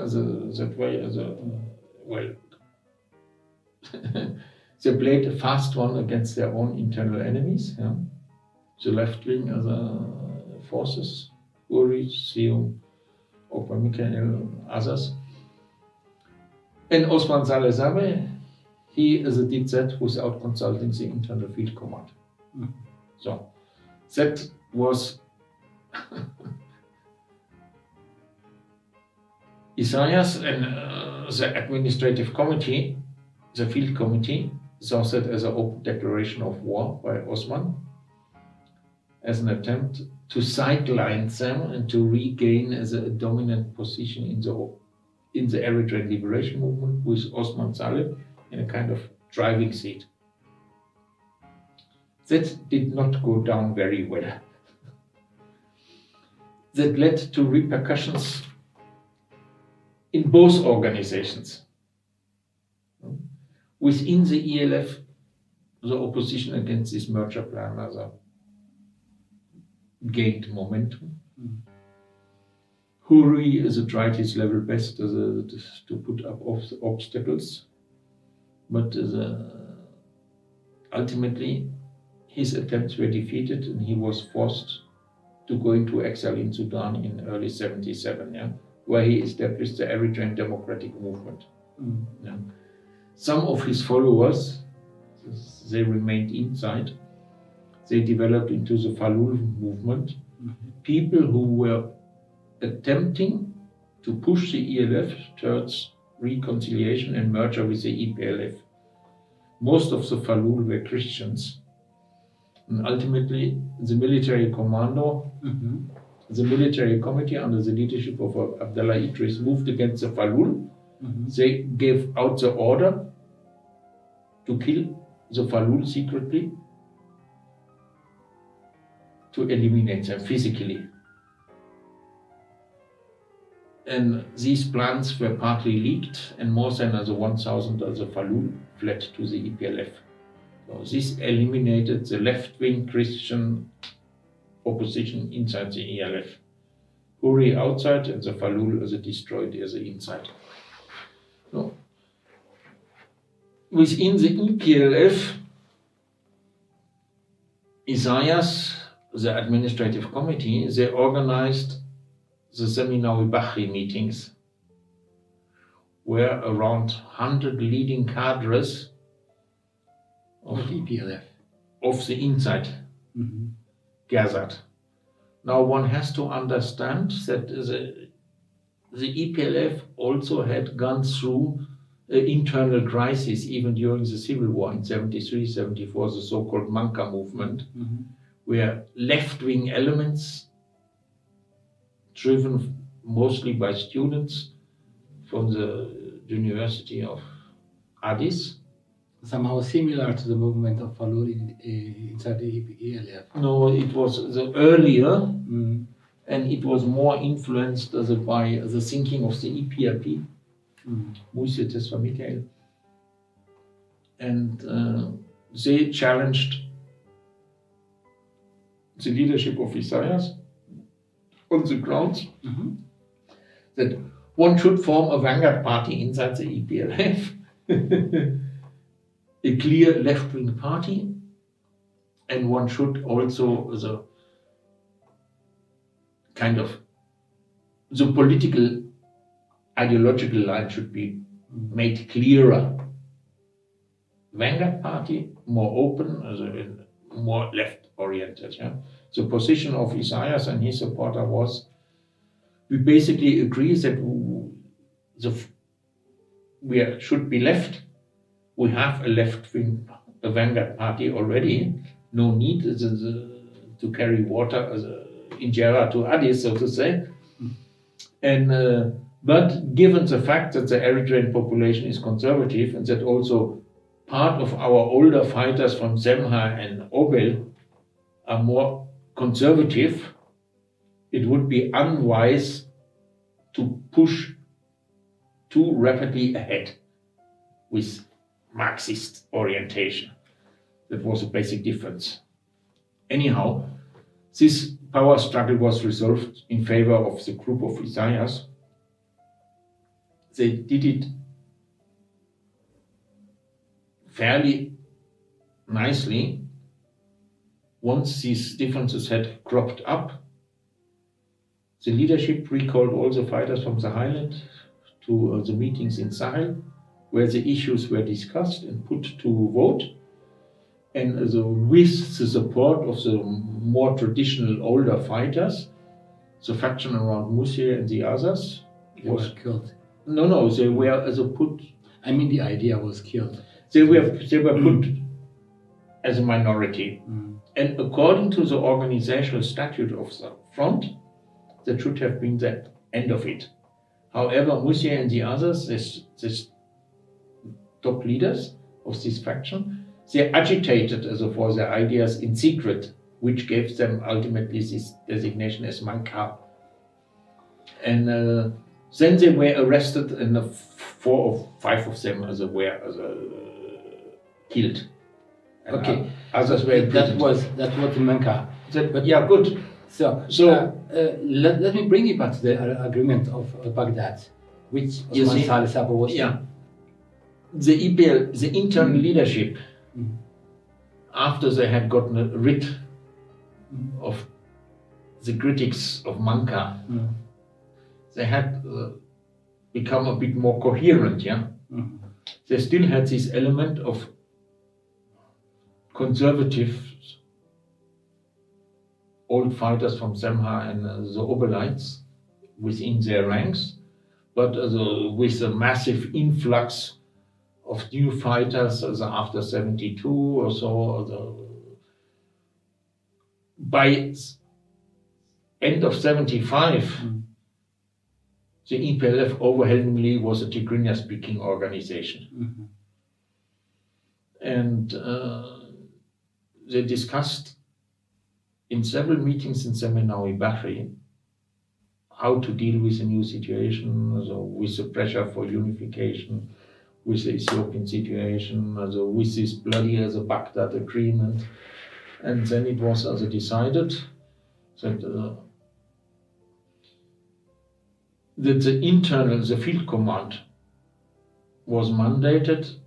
they played a fast one against their own internal enemies. Yeah? The left-wing forces, Uri, Sium, Okpamike, and others. And Osman Saleh Sabe, he did that without consulting the internal field command. So that was Isaias and the administrative committee, the field committee, saw that as an open declaration of war by Osman, as an attempt to sideline them and to regain as a dominant position in the Eritrean liberation movement with Osman Saleh in a kind of driving seat. That did not go down very well. That led to repercussions in both organizations. Within the ELF, the opposition against this merger plan gained momentum. Huri tried his level best to put up obstacles, but ultimately his attempts were defeated and he was forced to go into exile in Sudan in early 1977, where he established the Eritrean Democratic Movement. Yeah. Some of his followers, they remained inside. They developed into the Falul movement, people who were attempting to push the ELF towards reconciliation and merger with the EPLF. Most of the Falul were Christians. And ultimately, the military commando, the military committee under the leadership of Abdullah Idris moved against the Falul. They gave out the order to kill the Falul secretly, to eliminate them physically. And these plans were partly leaked, and more than 1,000 of the Falul fled to the EPLF. So this eliminated the left-wing Christian opposition inside the ELF. Huri outside and the Falul as destroyed as the inside. So, within the EPLF, Isaias, the administrative committee, they organized the Seminawi Bahri meetings, where around 100 leading cadres of EPLF, of the inside gathered. Now one has to understand that the EPLF also had gone through an internal crisis even during the civil war in 73, 74, the so-called Manka movement, where left-wing elements driven mostly by students from the University of Addis. Somehow similar to the movement of Falun inside the ELF. No, it was the earlier, and it was more influenced by the thinking of the EPRP, Musi Tesfa Michael. And they challenged the leadership of Isaias on the grounds that one should form a vanguard party inside the EPLF, a clear left-wing party, and one should also the kind of the political ideological line should be made clearer. Vanguard party, more open, more left-oriented. Yeah? The position of Isaias and his supporter was, we basically agree that we should be left. We have a left-wing, a vanguard party already. No need to carry water injera to Addis, so to say. And but given the fact that the Eritrean population is conservative and that also part of our older fighters from Semha and Obel are more conservative, it would be unwise to push too rapidly ahead with Marxist orientation. That was a basic difference. Anyhow, this power struggle was resolved in favor of the group of Isaias. They did it fairly nicely. Once these differences had cropped up, the leadership recalled all the fighters from the highland to the meetings in Sahel, where the issues were discussed and put to vote. And with the support of the more traditional older fighters, the faction around Musi and the others was killed. No, they were put. I mean, the idea was killed. They were put as a minority, and according to the organizational statute of the front, that should have been the end of it. However, Musi and the others, this top leaders of this faction, they agitated for their ideas in secret, which gave them ultimately this designation as Manka. And then they were arrested, and 4 or 5 of them were killed. And okay, others were that was the Manka. But yeah, good. So let me bring you back to the agreement of Baghdad, which Osman Saleh Sabe was. Yeah. The EPL, the internal leadership, after they had gotten rid of the critics of Manka, they had become a bit more coherent. Yeah, they still had this element of conservative old fighters from Semha and the Obelites within their ranks, but with a massive influx of new fighters after 72 or so. By end of 75, the EPLF overwhelmingly was a Tigrinya-speaking organization. And they discussed in several meetings in Seminawi Bahri how to deal with the new situation, with the pressure for unification, with the Ethiopian situation, with this bloody Baghdad agreement. And then it was decided that the field command was mandated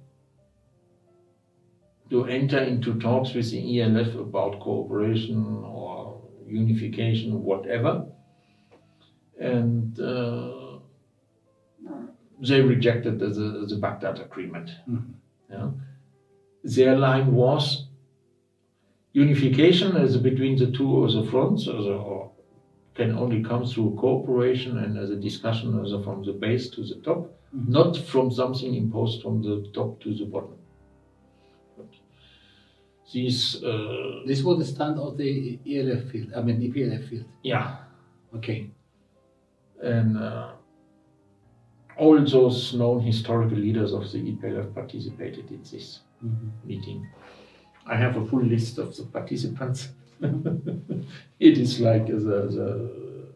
to enter into talks with the ELF about cooperation or unification, whatever. And they rejected the Baghdad agreement. Yeah. their line was unification as between the two of the fronts, or can only come through cooperation and as a discussion as from the base to the top, not from something imposed from the top to the bottom. This was the stand of the ELF field, EPLF field. Yeah. Okay. And all those known historical leaders of the EPLF participated in this meeting. I have a full list of the participants. It is like the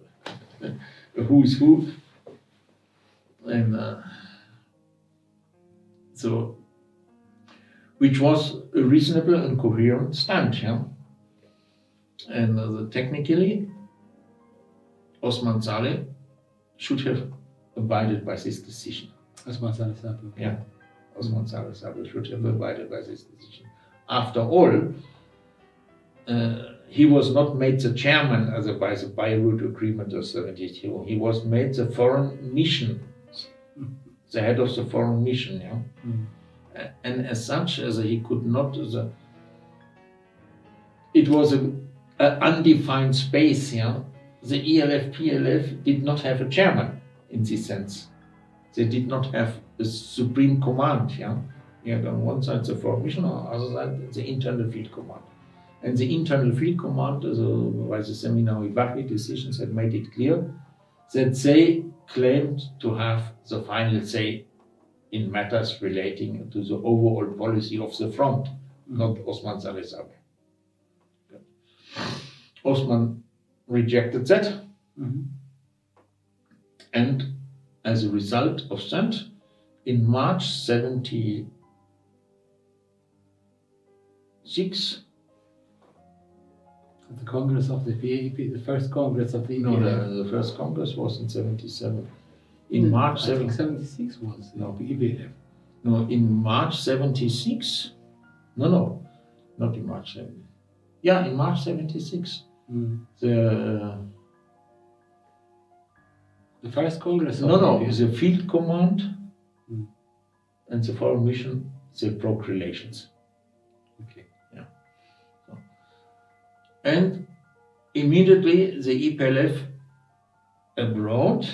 who's who. And so, which was a reasonable and coherent stand, yeah? And technically, Osman Saleh should have abided by this decision. Osman Saleh Sabe. Yeah, Osman Saleh Sabe should have abided by this decision. After all, he was not made the chairman by the Beirut Agreement of 72. He was made the foreign mission, the head of the foreign mission, yeah. And as such, as he could not, it was an undefined space, yeah. The ELF, PLF did not have a chairman in this sense. They did not have a supreme command, yeah. You had on one side the foreign mission, on the other side the internal field command. And the internal field command, by the Seminary Wahi decisions, had made it clear that they claimed to have the final say in matters relating to the overall policy of the front, not Osman Saleh Sabe. Osman rejected that, and as a result of that, in March 76, the Congress of the PAP, the first Congress of the No, the first Congress was in 77. In March 76 was No. the EPLF. No, in March 76. No, not in March 70. Yeah, in March 76. The first Congress of the field command and the foreign mission, they broke relations. Okay. Yeah. So. And immediately the EPLF abroad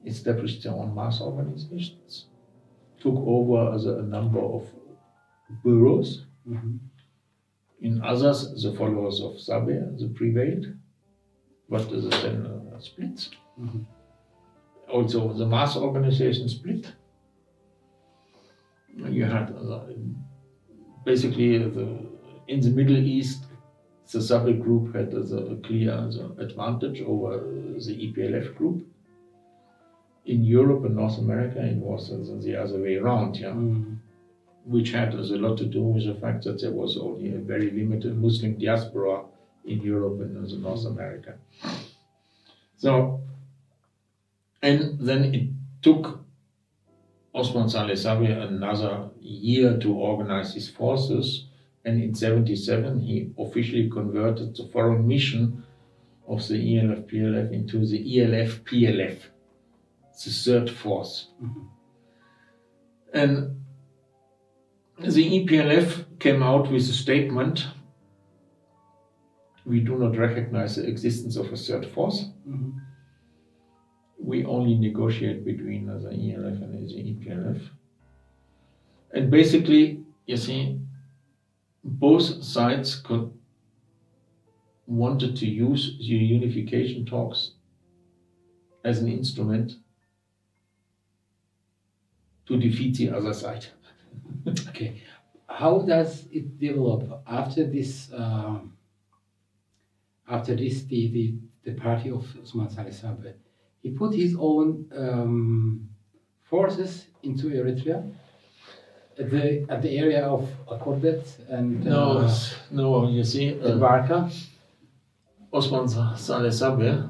established their own mass organizations, took over a number of bureaus. In others, the followers of Sabe, the prevailed, but then split. Also, the mass organization split. You had basically in the Middle East, the Sabe group had a clear advantage over the EPLF group. In Europe and North America, it was the other way around, yeah. Which had a lot to do with the fact that there was only a very limited Muslim diaspora in Europe and in North America. So, and then it took Osman Saleh Sabe another year to organize his forces, and in 77 he officially converted the foreign mission of the ELF-PLF into the ELF-PLF, the third force. And the EPLF came out with a statement: we do not recognize the existence of a third force. We only negotiate between the ELF and the EPLF. And basically, you see, both sides wanted to use the unification talks as an instrument to defeat the other side. Okay, how does it develop after this? The party of Osman Saleh Sabe, he put his own forces into Eritrea at the area of Akordet and no, you see, Barca. Osman Saleh Sabe,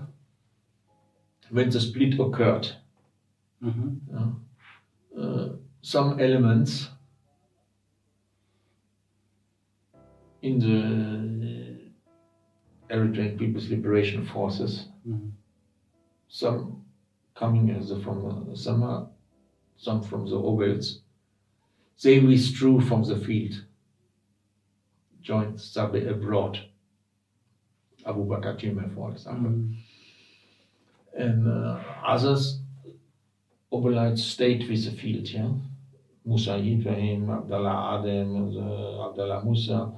when the split occurred, some elements in the Eritrean People's Liberation Forces, some coming from the Sama, some from the Obels, they withdrew from the field joined Sabe abroad. Abu Bakr Jimeh, for example. And others obliged stayed with the field, yeah. Musa Ibrahim, Abdallah Adem, Abdallah Musa.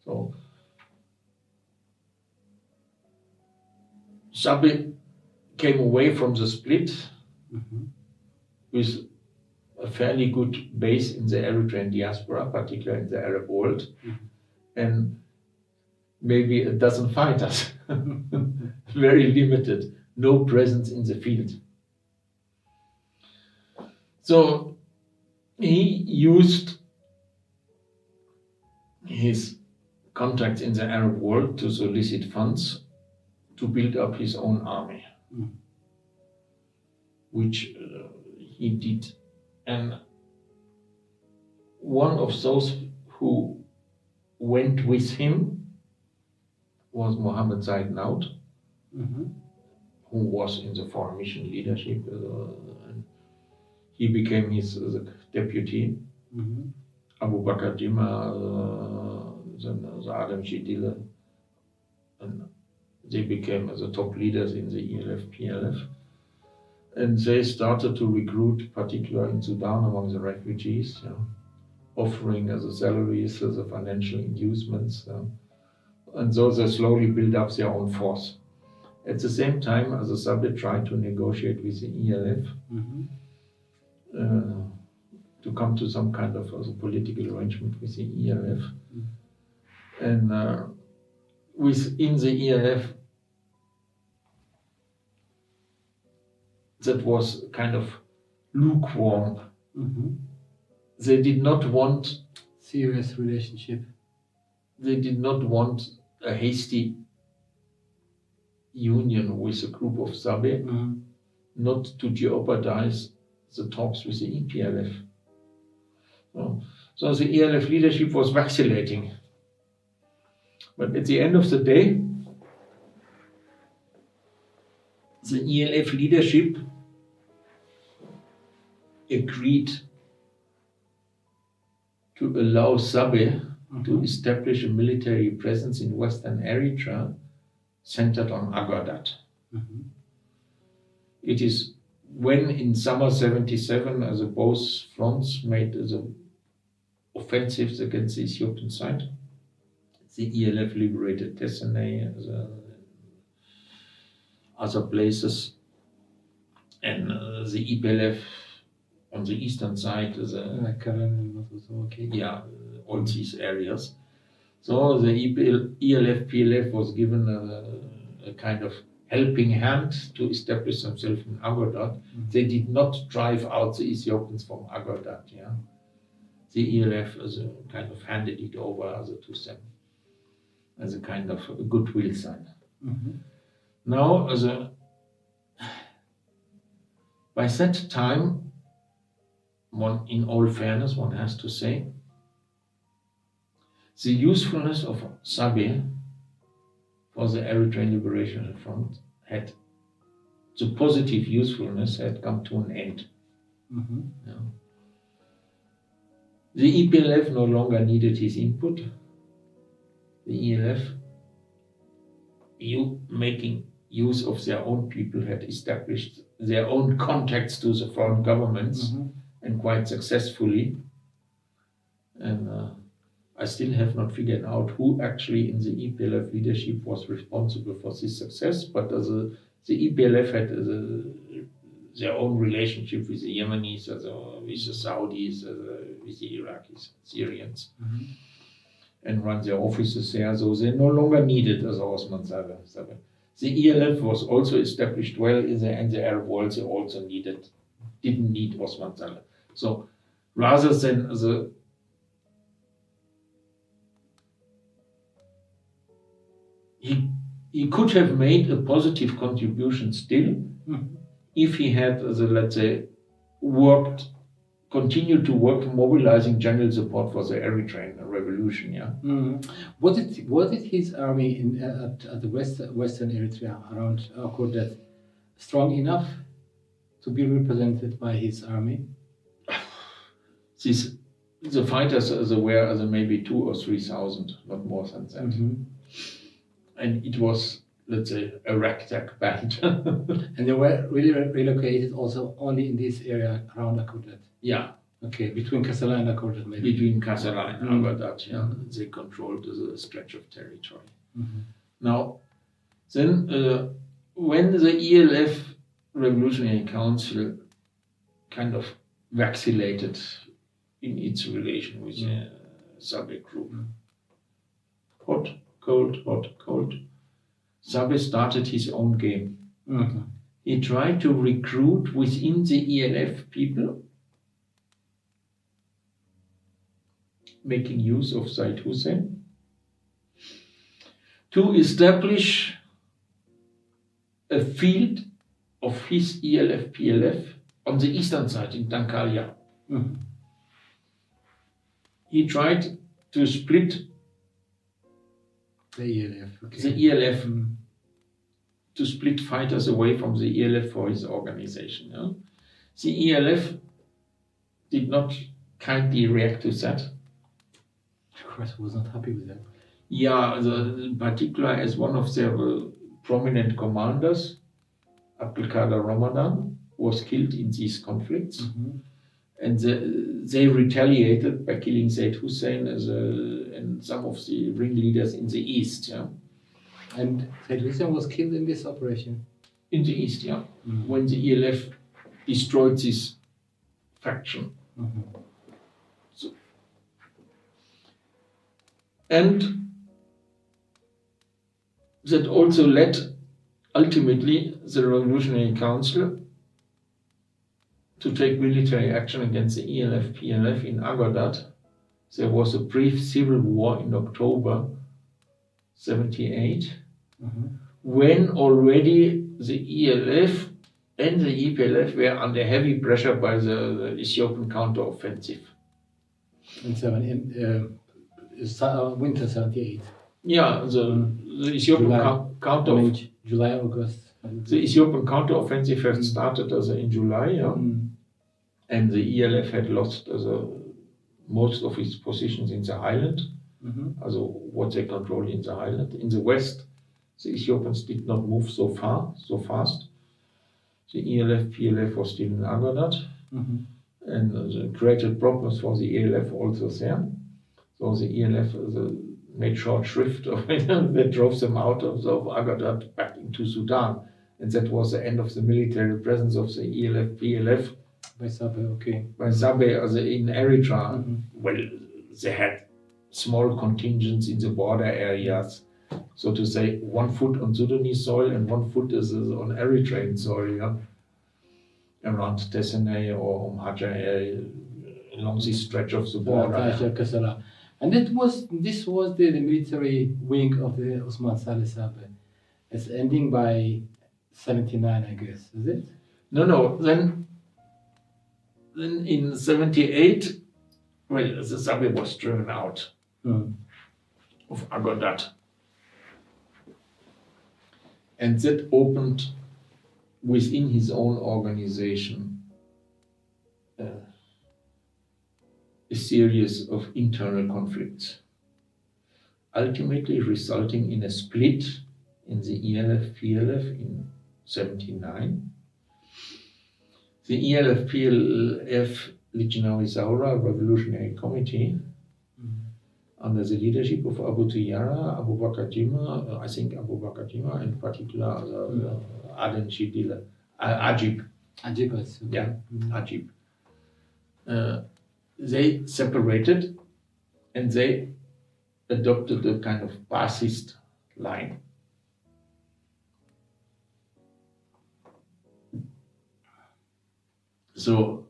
So Sabe came away from the split with a fairly good base in the Eritrean diaspora, particularly in the Arab world, and maybe a dozen fighters, very limited, no presence in the field. So he used his contacts in the Arab world to solicit funds to build up his own army, which he did. And one of those who went with him was Mohammed Zaid Naud, who was in the foreign mission leadership. And he became his deputy. Abu Bakr Jimeh, the Adam Shidile, and they became the top leaders in the ELF, PLF. And they started to recruit, particularly in Sudan, among the refugees, offering as a salaries, as a financial inducements. And so they slowly built up their own force. At the same time, as a Sabe tried to negotiate with the ELF to come to some kind of political arrangement with the ELF. And within the ELF, that was kind of lukewarm. They did not want serious relationship. They did not want a hasty union with a group of Sabe, not to jeopardize the talks with the EPLF. So the ELF leadership was vacillating. But at the end of the day, the ELF leadership agreed to allow Sabe to establish a military presence in Western Eritrea centered on Agadat. It is when in summer 77, as both fronts made the offensives against the Ethiopian side, the ELF liberated Tessenay, other places, and the EPLF on the eastern side, all these areas. So the ELF, PLF was given a kind of helping hand to establish themselves in Agadat. They did not drive out the Ethiopians from Agadat. The ELF as a kind of handed it over to them as a kind of a goodwill sign. Now, by that time, in all fairness, one has to say, the usefulness of Sabe for the Eritrean Liberation Front the positive usefulness had come to an end. The EPLF no longer needed his input. The ELF, making use of their own people, had established their own contacts to the foreign governments, and quite successfully. And I still have not figured out who actually in the EPLF leadership was responsible for this success, but the EPLF had their own relationship with the Yemenis, with the Saudis, with the Iraqis, Syrians, and run their offices there, so they no longer needed Osman Saleh Sabe. The ELF was also established well in the Arab world. They also didn't need Osman Saleh. So rather than he could have made a positive contribution still if he had, let's say, continued to work mobilizing general support for the Eritrean revolution. Was it his army at the Western Eritrea around Kurdat strong enough to be represented by his army? This the fighters were maybe 2,000 or 3,000, not more than that. And it was, let's say, a ragtag band. And they were really relocated also only in this area around Akodat? Yeah. Okay, between Kassala and Akodat maybe? Between Kassala and Akodat, yeah. They controlled the stretch of territory. Now, then when the ELF Revolutionary Council kind of vacillated in its relation with the Sabe group, hot, cold, Sabe started his own game. He tried to recruit within the ELF people, making use of Said Hussein, to establish a field of his ELF PLF on the eastern side in Dankalia. He tried to split the ELF, to split fighters away from the ELF for his organization. Yeah? The ELF did not kindly react to that. Of course, was not happy with that. Yeah, in particular as one of their prominent commanders, Abdelkader Ramadan, was killed in these conflicts. And they retaliated by killing Said Hussein and some of the ringleaders in the east. Yeah? And Said Hussein was killed in this operation? In the east, yeah. When the ELF destroyed this faction. So, and that also led ultimately the Revolutionary Council to take military action against the ELF PLF in Agodat. There was a brief civil war in October 78, when already the ELF and the EPLF were under heavy pressure by the Ethiopian counteroffensive. In winter 78. Yeah, the Ethiopian counter. July, August. The Ethiopian counteroffensive had started in July, yeah? And the ELF had lost most of its positions in the highland, also what they controlled in the highland. In the west, the Ethiopians did not move so fast. The ELF, PLF was still in Agodat, and created problems for the ELF also there. So the ELF made short shrift of it, they drove them out of Agodat back into Sudan. And that was the end of the military presence of the ELF, PLF. By Sabe, okay. By Sabe in Eritrea. Well, they had small contingents in the border areas. So to say, 1 foot on Sudanese soil and 1 foot is on Eritrean soil, yeah? Around Tessenay or Hajar area, along this stretch of the border. And this was the military wing of the Osman Saleh Sabe. It's ending by 79, I guess, is it? No. Then in 78, well, the Sabe was driven out of Agodat. And that opened within his own organization a series of internal conflicts, ultimately resulting in a split in the ELF-PLF in 79. The ELF-PLF Legionary Zaura Revolutionary Committee, under the leadership of Abu Tiyara, Abu Bakr Jima, I think Abu Bakr Jima, in particular Aden Shidila, Ajib. Yeah, Ajib. They separated and they adopted a kind of Baasist line. So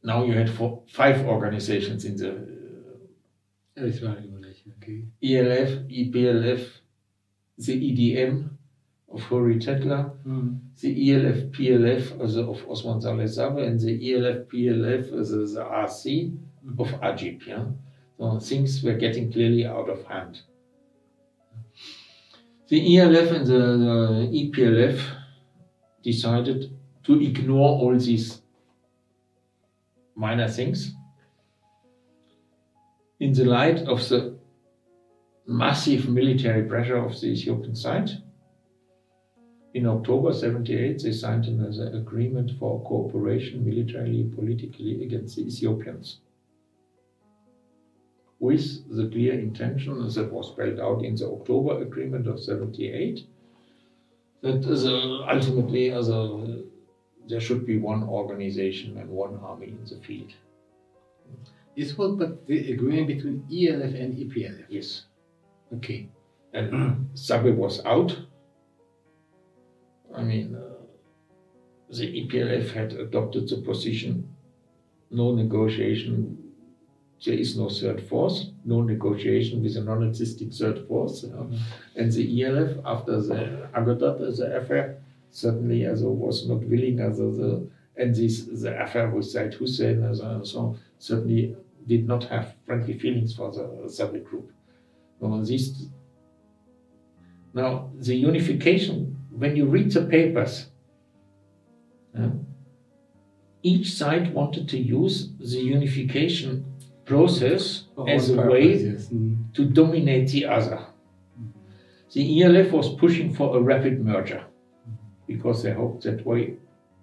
now you had 5 organizations in the okay. ELF, EPLF, the EDM of Hori Tetla, the ELF, PLF of Osman Saleh Sabe, and the ELF, PLF, the RC of Ajib. Yeah? So things were getting clearly out of hand. The ELF and the EPLF decided to ignore all these minor things in the light of the massive military pressure of the Ethiopian side, in October 78, they signed another agreement for cooperation militarily and politically against the Ethiopians, with the clear intention that was spelled out in the October agreement of 78, that ultimately there should be one organization and one army in the field. This was but the agreement between ELF and EPLF. Yes. Okay. And Sabe was out. I mean, the EPLF had adopted the position, no negotiation, there is no third force, no negotiation with a non-existing third force. And the ELF, after the Agadat, the affair, certainly was not willing, and the affair with Said Hussein, so certainly did not have friendly feelings for the Sabe group. Now, the unification, when you read the papers, each side wanted to use the unification process as a way to dominate the other. The ELF was pushing for a rapid merger because they hoped that way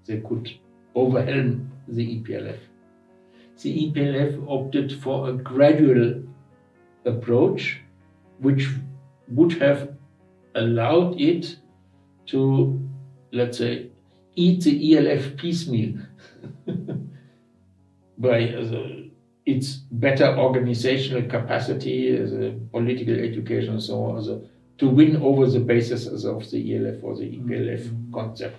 they could overwhelm the EPLF. The EPLF opted for a gradual approach which would have allowed it to, let's say, eat the ELF piecemeal by its better organizational capacity, political education and so on, to win over the basis of the ELF or the EPLF concept.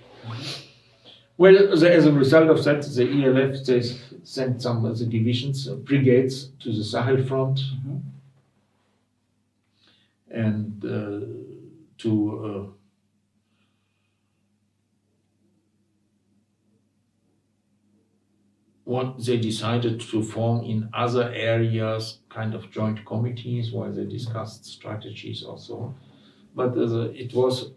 Well, as a result of that, the ELF they sent some of the divisions, brigades to the Sahel front, and what they decided to form in other areas, kind of joint committees where they discussed strategies also. But it was,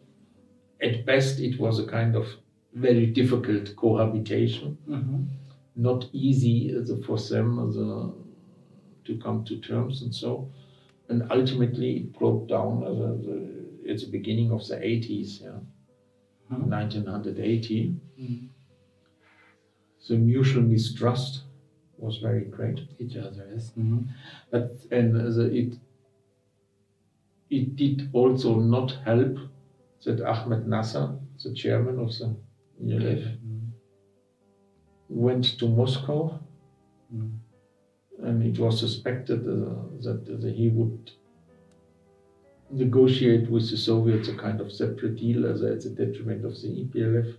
at best, it was a kind of very difficult cohabitation, not easy for them to come to terms and so. And ultimately it broke down at the beginning of the 80s, 1980. The mutual mistrust was very great. Each other, yes. But it did also not help that Ahmed Nasser, the chairman of the ELF, went to Moscow, and it was suspected that he would negotiate with the Soviets a kind of separate deal at the detriment of the EPLF,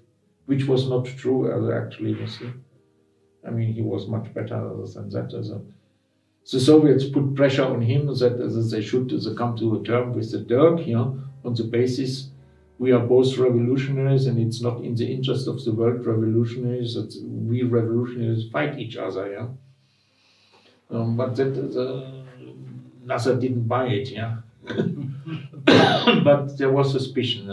which was not true actually. I mean, he was much better than that. The Soviets put pressure on him that they should come to a term with the Derg, on the basis we are both revolutionaries and it's not in the interest of the world revolutionaries that we revolutionaries fight each other. But that Nasser didn't buy it. But there was suspicion.